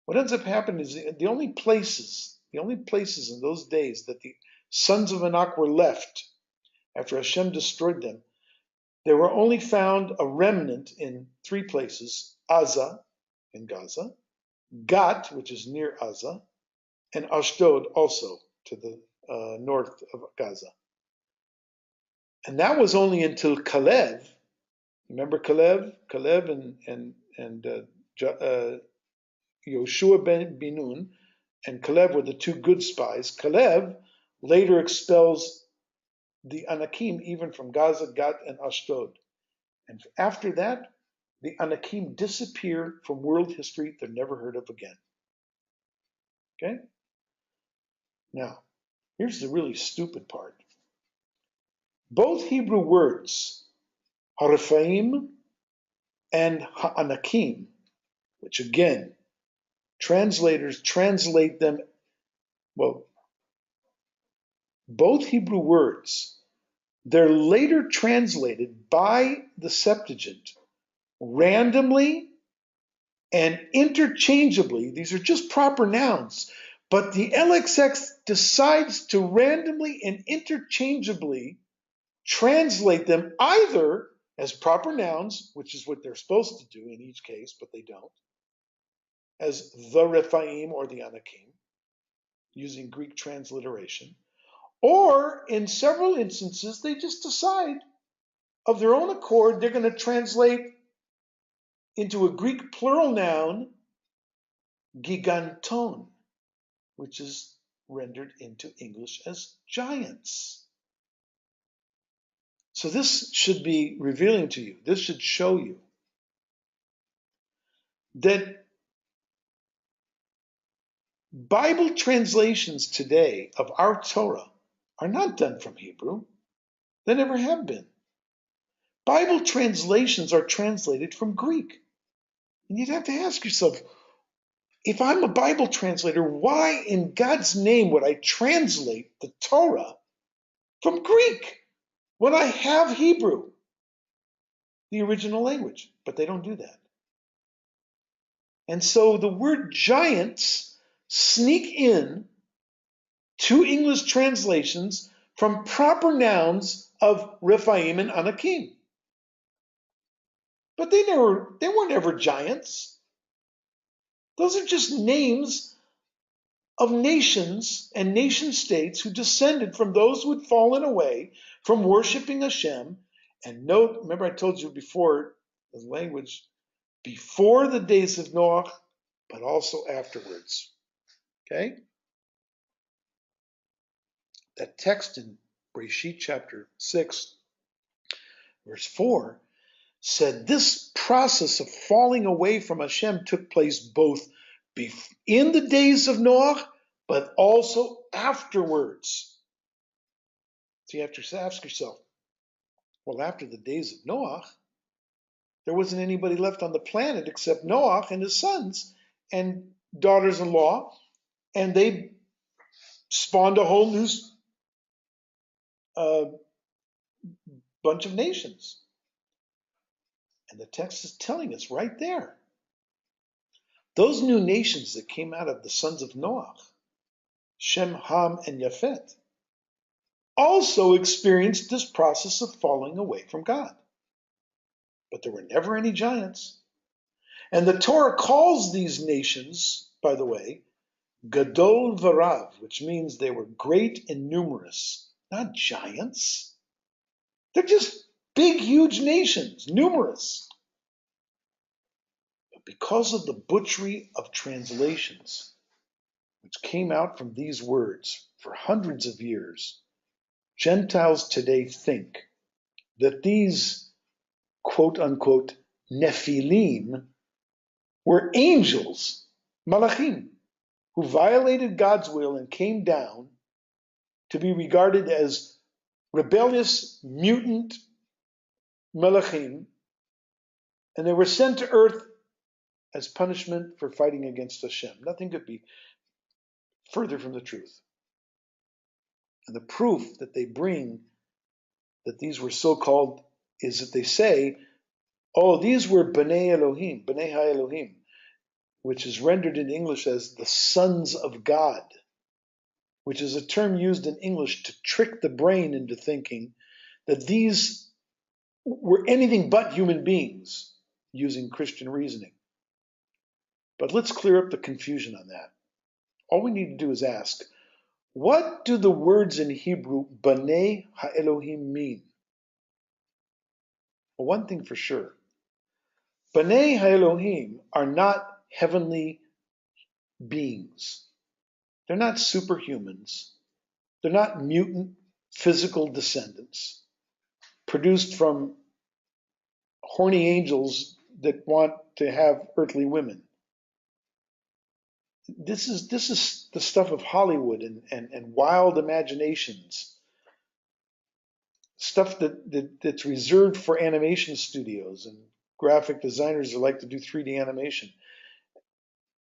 What ends up happening is the only places in those days that the sons of Anak were left after Hashem destroyed them, there were only found a remnant in three places: Aza in Gaza, Gat, which is near Aza, and Ashdod, also to the north of Gaza. And that was only until Kalev. Remember Kalev? Kalev and Yoshua ben Nun and Kalev were the two good spies. Kalev later expels the Anakim even from Gaza, Gat, and Ashdod. And after that, the Anakim disappear from world history. They're never heard of again. Okay? Now, here's the really stupid part. Both Hebrew words, Rephaim and Anakim, which again, translators translate them, well, both Hebrew words, they're later translated by the Septuagint randomly and interchangeably. These are just proper nouns, but the LXX decides to randomly and interchangeably translate them either as proper nouns, which is what they're supposed to do in each case, but they don't, as the Rephaim or the Anakim, using Greek transliteration, or in several instances, they just decide of their own accord they're going to translate into a Greek plural noun, giganton, which is rendered into English as giants. So this should be revealing to you, this should show you that Bible translations today of our Torah are not done from Hebrew. They never have been. Bible translations are translated from Greek. And you'd have to ask yourself, if I'm a Bible translator, why in God's name would I translate the Torah from Greek when I have Hebrew, the original language? But they don't do that. And so the word giants sneak in to English translations from proper nouns of Rephaim and Anakim. But they weren't ever giants. Those are just names of nations and nation states who descended from those who had fallen away from worshiping Hashem. And note, remember I told you before, the language, before the days of Noah, but also afterwards. Okay? That text in Bereshit chapter 6, verse 4, said this process of falling away from Hashem took place both in the days of Noah, but also afterwards. So you have to ask yourself, well, after the days of Noah, there wasn't anybody left on the planet except Noah and his sons and daughters-in-law, and they spawned a whole new uh, bunch of nations. And the text is telling us right there. Those new nations that came out of the sons of Noah, Shem, Ham, and Yafet, also experienced this process of falling away from God. But there were never any giants. And the Torah calls these nations, by the way, Gadol Varav, which means they were great and numerous, not giants. They're just big, huge nations, numerous. But because of the butchery of translations, which came out from these words for hundreds of years, Gentiles today think that these quote unquote Nephilim were angels, malachim, who violated God's will and came down to be regarded as rebellious, mutant malachim, and they were sent to earth as punishment for fighting against Hashem. Nothing could be further from the truth. And the proof that they bring that these were so-called is that they say, oh, these were B'nai Elohim, B'nai HaElohim, which is rendered in English as the sons of God, which is a term used in English to trick the brain into thinking that these were anything but human beings, using Christian reasoning. But let's clear up the confusion on that. All we need to do is ask, what do the words in Hebrew, B'nai HaElohim, mean? Well, one thing for sure, B'nai HaElohim are not heavenly beings. They're not superhumans. They're not mutant physical descendants produced from horny angels that want to have earthly women. This is the stuff of Hollywood and wild imaginations, stuff that's reserved for animation studios and graphic designers that like to do 3D animation.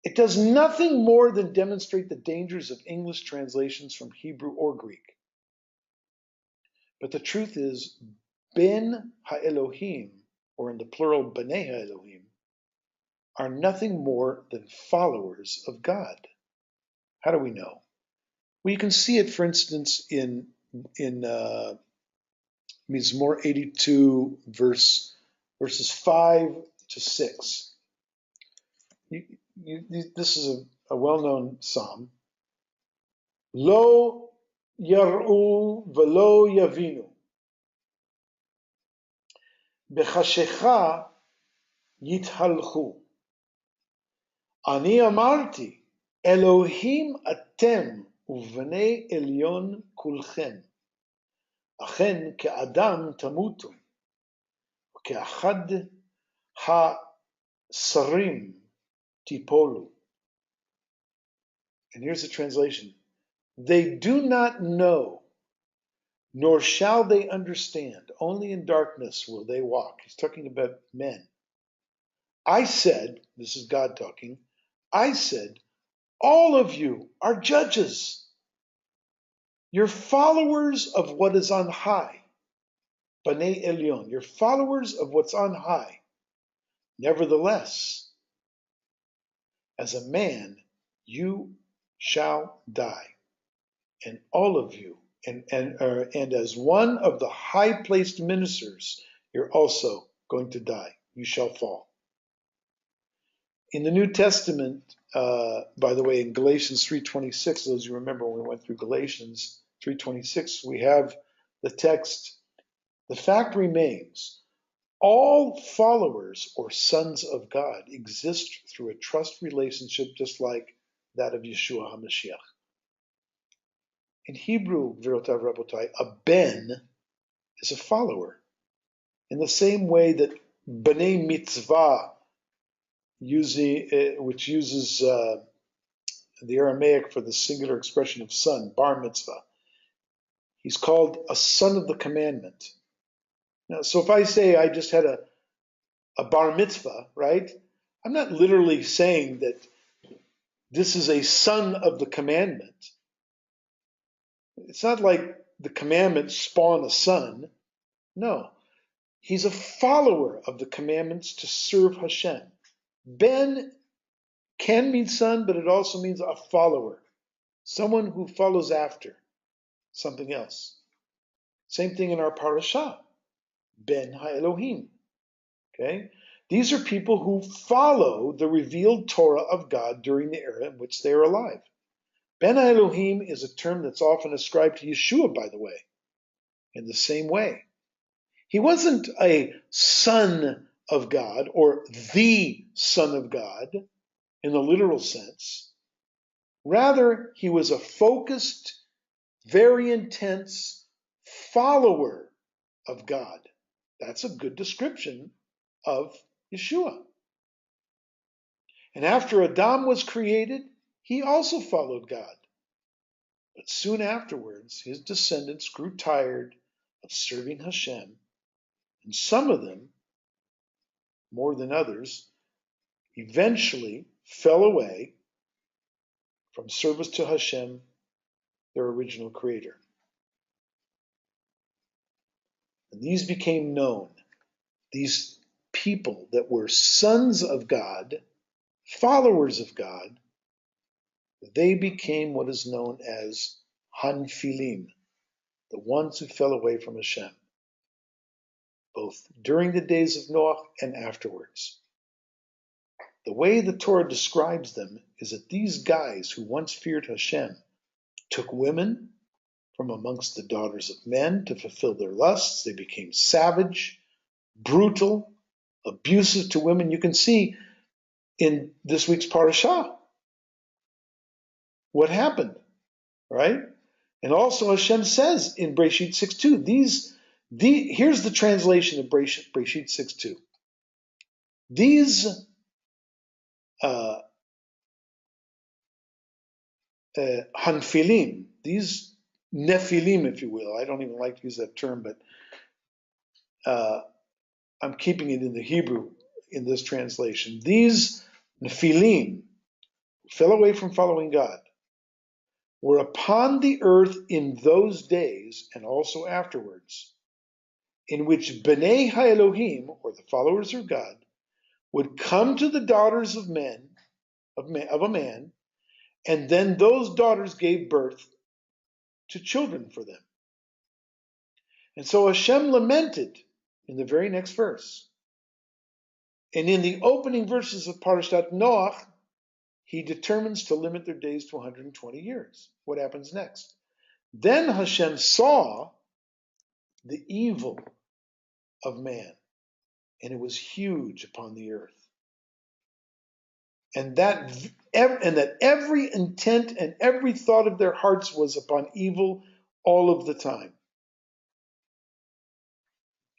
It does nothing more than demonstrate the dangers of English translations from Hebrew or Greek. But the truth is, Ben HaElohim, or in the plural, B'nai HaElohim, are nothing more than followers of God. How do we know? Well, you can see it, for instance, in Mizmor 82, verses 5 to 6. This is a well-known psalm. Lo yar'u velo yavinu. Bechashecha yithalchu. Ani amarti, Elohim atem uvnei elyon kulchem. Achen ke'adam tamutu. Ke'achad ha-sarim tipolu. And here's the translation. They do not know, nor shall they understand. Only in darkness will they walk. He's talking about men. I said, this is God talking, I said, all of you are judges. You're followers of what is on high. B'nai Elyon, you're followers of what's on high. Nevertheless, as a man, you shall die. And all of you, and as one of the high-placed ministers, you're also going to die. You shall fall. In the New Testament, by the way, in Galatians 3:26, those you remember when we went through Galatians 3:26, we have the text, the fact remains, all followers or sons of God exist through a trust relationship just like that of Yeshua HaMashiach. In Hebrew, Gvirotav Rabotai, a ben is a follower. In the same way that B'nai Mitzvah which uses the Aramaic for the singular expression of son, bar mitzvah. He's called a son of the commandment. Now, so if I say I just had a bar mitzvah, right? I'm not literally saying that this is a son of the commandment. It's not like the commandments spawn a son. No, he's a follower of the commandments to serve Hashem. Ben can mean son, but it also means a follower, someone who follows after something else. Same thing in our parashah, Ben HaElohim. Okay? These are people who follow the revealed Torah of God during the era in which they are alive. Ben HaElohim is a term that's often ascribed to Yeshua, by the way, in the same way. He wasn't a son of God or the Son of God in the literal sense. Rather, he was a focused, very intense follower of God. That's a good description of Yeshua. And after Adam was created, he also followed God. But soon afterwards, his descendants grew tired of serving Hashem, and some of them, more than others, eventually fell away from service to Hashem, their original creator. And these became known, these people that were sons of God, followers of God, they became what is known as Nephilim, the ones who fell away from Hashem, both during the days of Noah and afterwards. The way the Torah describes them is that these guys who once feared Hashem took women from amongst the daughters of men to fulfill their lusts. They became savage, brutal, abusive to women. You can see in this week's parashah what happened, right? And also Hashem says in Breshit 6:2, here's the translation of Breshit 6:2. These Hanfilim, these Nephilim, if you will, I don't even like to use that term, but I'm keeping it in the Hebrew in this translation. These Nephilim who fell away from following God were upon the earth in those days and also afterwards, in which Bnei HaElohim, or the followers of God, would come to the daughters of men, of a man, and then those daughters gave birth to children for them. And so Hashem lamented in the very next verse. And in the opening verses of Parashat Noach, he determines to limit their days to 120 years. What happens next? Then Hashem saw the evil of man, and it was huge upon the earth. And that every intent and every thought of their hearts was upon evil all of the time.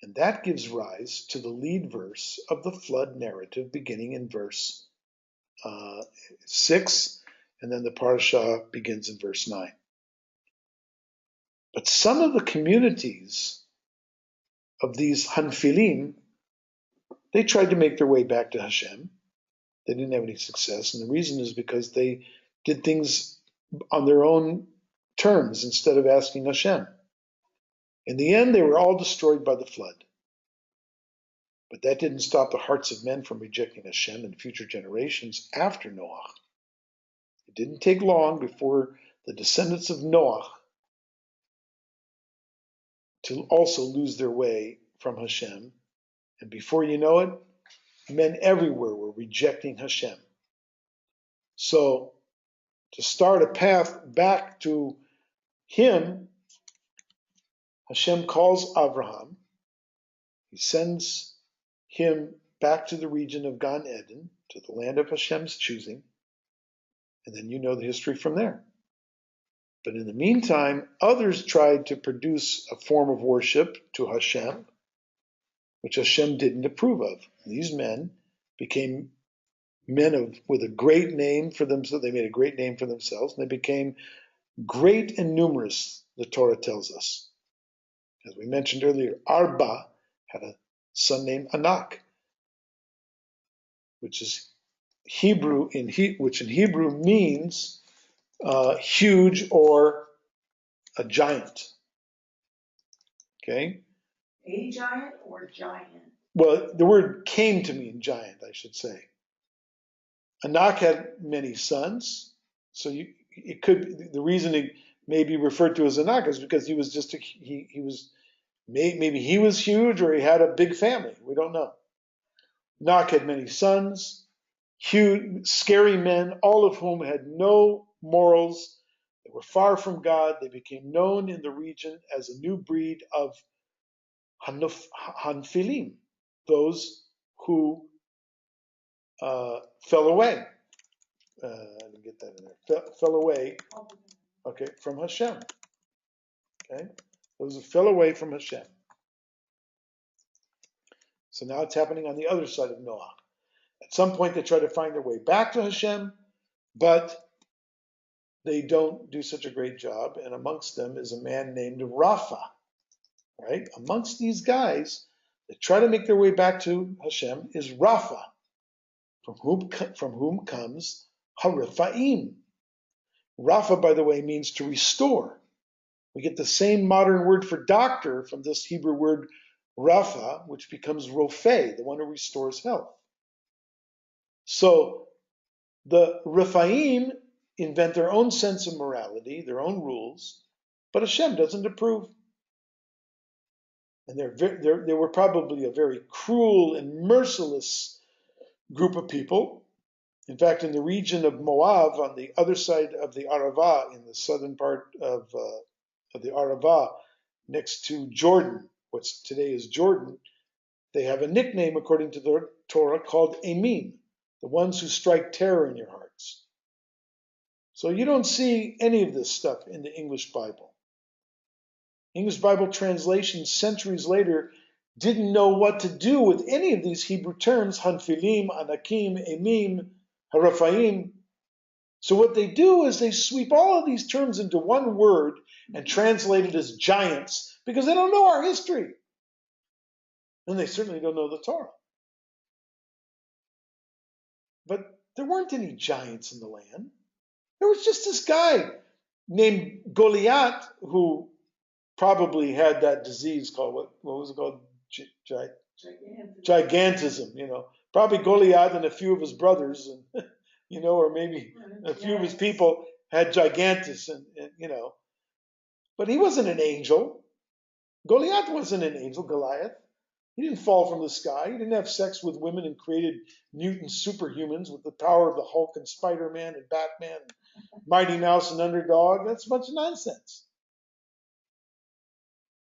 And that gives rise to the lead verse of the flood narrative, beginning in verse 6, and then the parasha begins in verse 9. But some of the communities of these Hanfilim, they tried to make their way back to Hashem. They didn't have any success, and the reason is because they did things on their own terms instead of asking Hashem. In the end, they were all destroyed by the flood. But that didn't stop the hearts of men from rejecting Hashem in future generations after Noah. It didn't take long before the descendants of Noah to also lose their way from Hashem. And before you know it, men everywhere were rejecting Hashem. So, to start a path back to Him, Hashem calls Abraham. He sends him back to the region of Gan Eden, to the land of Hashem's choosing, and then you know the history from there. But in the meantime, others tried to produce a form of worship to Hashem, which Hashem didn't approve of. These men became with a great name for themselves. They made a great name for themselves, and they became great and numerous, the Torah tells us. As we mentioned earlier, Arba had a son named Anak, which is which in Hebrew means huge or a giant. Okay? A giant or giant? Well, the word came to mean giant, I should say. Anak had many sons, so it could the reason it may be referred to as Anak is because he was just maybe he was huge or he had a big family. We don't know. Anak had many sons, huge, scary men, all of whom had no morals. They were far from God. They became known in the region as a new breed of Nephilim, those who fell away. I didn't get that in there. Fell away, okay, from Hashem. Okay, those who fell away from Hashem. So now it's happening on the other side of Noah. At some point, they try to find their way back to Hashem, but they don't do such a great job. And amongst them is a man named Rapha. Right? Amongst these guys that try to make their way back to Hashem is Rapha, from whom comes Rephaim. Rapha, by the way, means to restore. We get the same modern word for doctor from this Hebrew word Rapha, which becomes Rophe, the one who restores health. So the Rephaim invent their own sense of morality, their own rules, but Hashem doesn't approve. And they were probably a very cruel and merciless group of people. In fact, in the region of Moab, on the other side of the Arava, in the southern part of the Arava, next to Jordan, what today is Jordan, they have a nickname, according to the Torah, called Emim, the ones who strike terror in your hearts. So you don't see any of this stuff in the English Bible. English Bible translations centuries later didn't know what to do with any of these Hebrew terms, Nephilim, Anakim, Emim, Rephaim. So what they do is they sweep all of these terms into one word and translate it as giants because they don't know our history. And they certainly don't know the Torah. But there weren't any giants in the land. There was just this guy named Goliath who probably had that disease called, what was it called? Gigantism, Probably Goliath and a few of his brothers, and or maybe a few of his people had gigantism, and. But he wasn't an angel. Goliath wasn't an angel, Goliath. He didn't fall from the sky. He didn't have sex with women and created mutant superhumans with the power of the Hulk and Spider-Man and Batman, and Mighty Mouse and Underdog. That's a bunch of nonsense.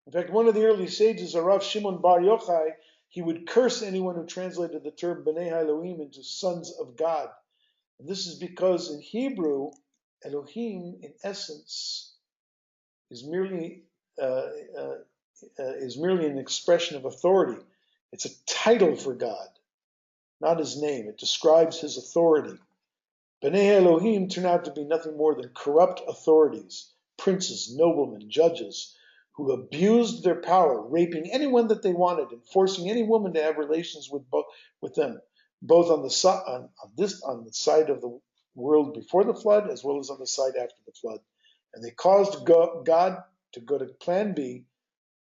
In fact, one of the early sages, Rav Shimon Bar Yochai, he would curse anyone who translated the term Bnei Elohim into sons of God. And this is because in Hebrew, Elohim, in essence, is merely an expression of authority. It's a title for God, not his name. It describes his authority. Bnei Elohim turn out to be nothing more than corrupt authorities, princes, noblemen, judges, who abused their power, raping anyone that they wanted and forcing any woman to have relations with them, both on the side of the world before the flood as well as on the side after the flood. And they caused God to go to plan B,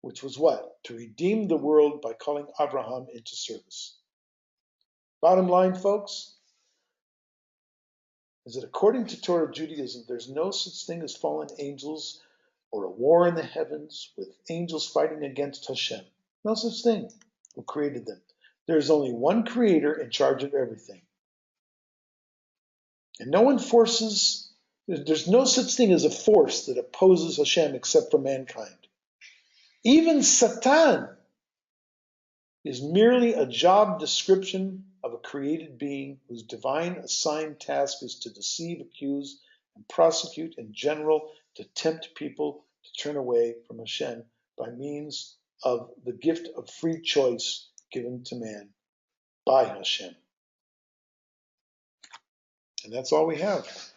which was what? To redeem the world by calling Abraham into service. Bottom line, folks, is that according to Torah Judaism, there's no such thing as fallen angels or a war in the heavens with angels fighting against Hashem. No such thing. Who created them? There's only one creator in charge of everything. And no one forces, there's no such thing as a force that opposes Hashem except for mankind. Even Satan is merely a job description of a created being whose divine assigned task is to deceive, accuse, and prosecute in general, to tempt people to turn away from Hashem by means of the gift of free choice given to man by Hashem. And that's all we have.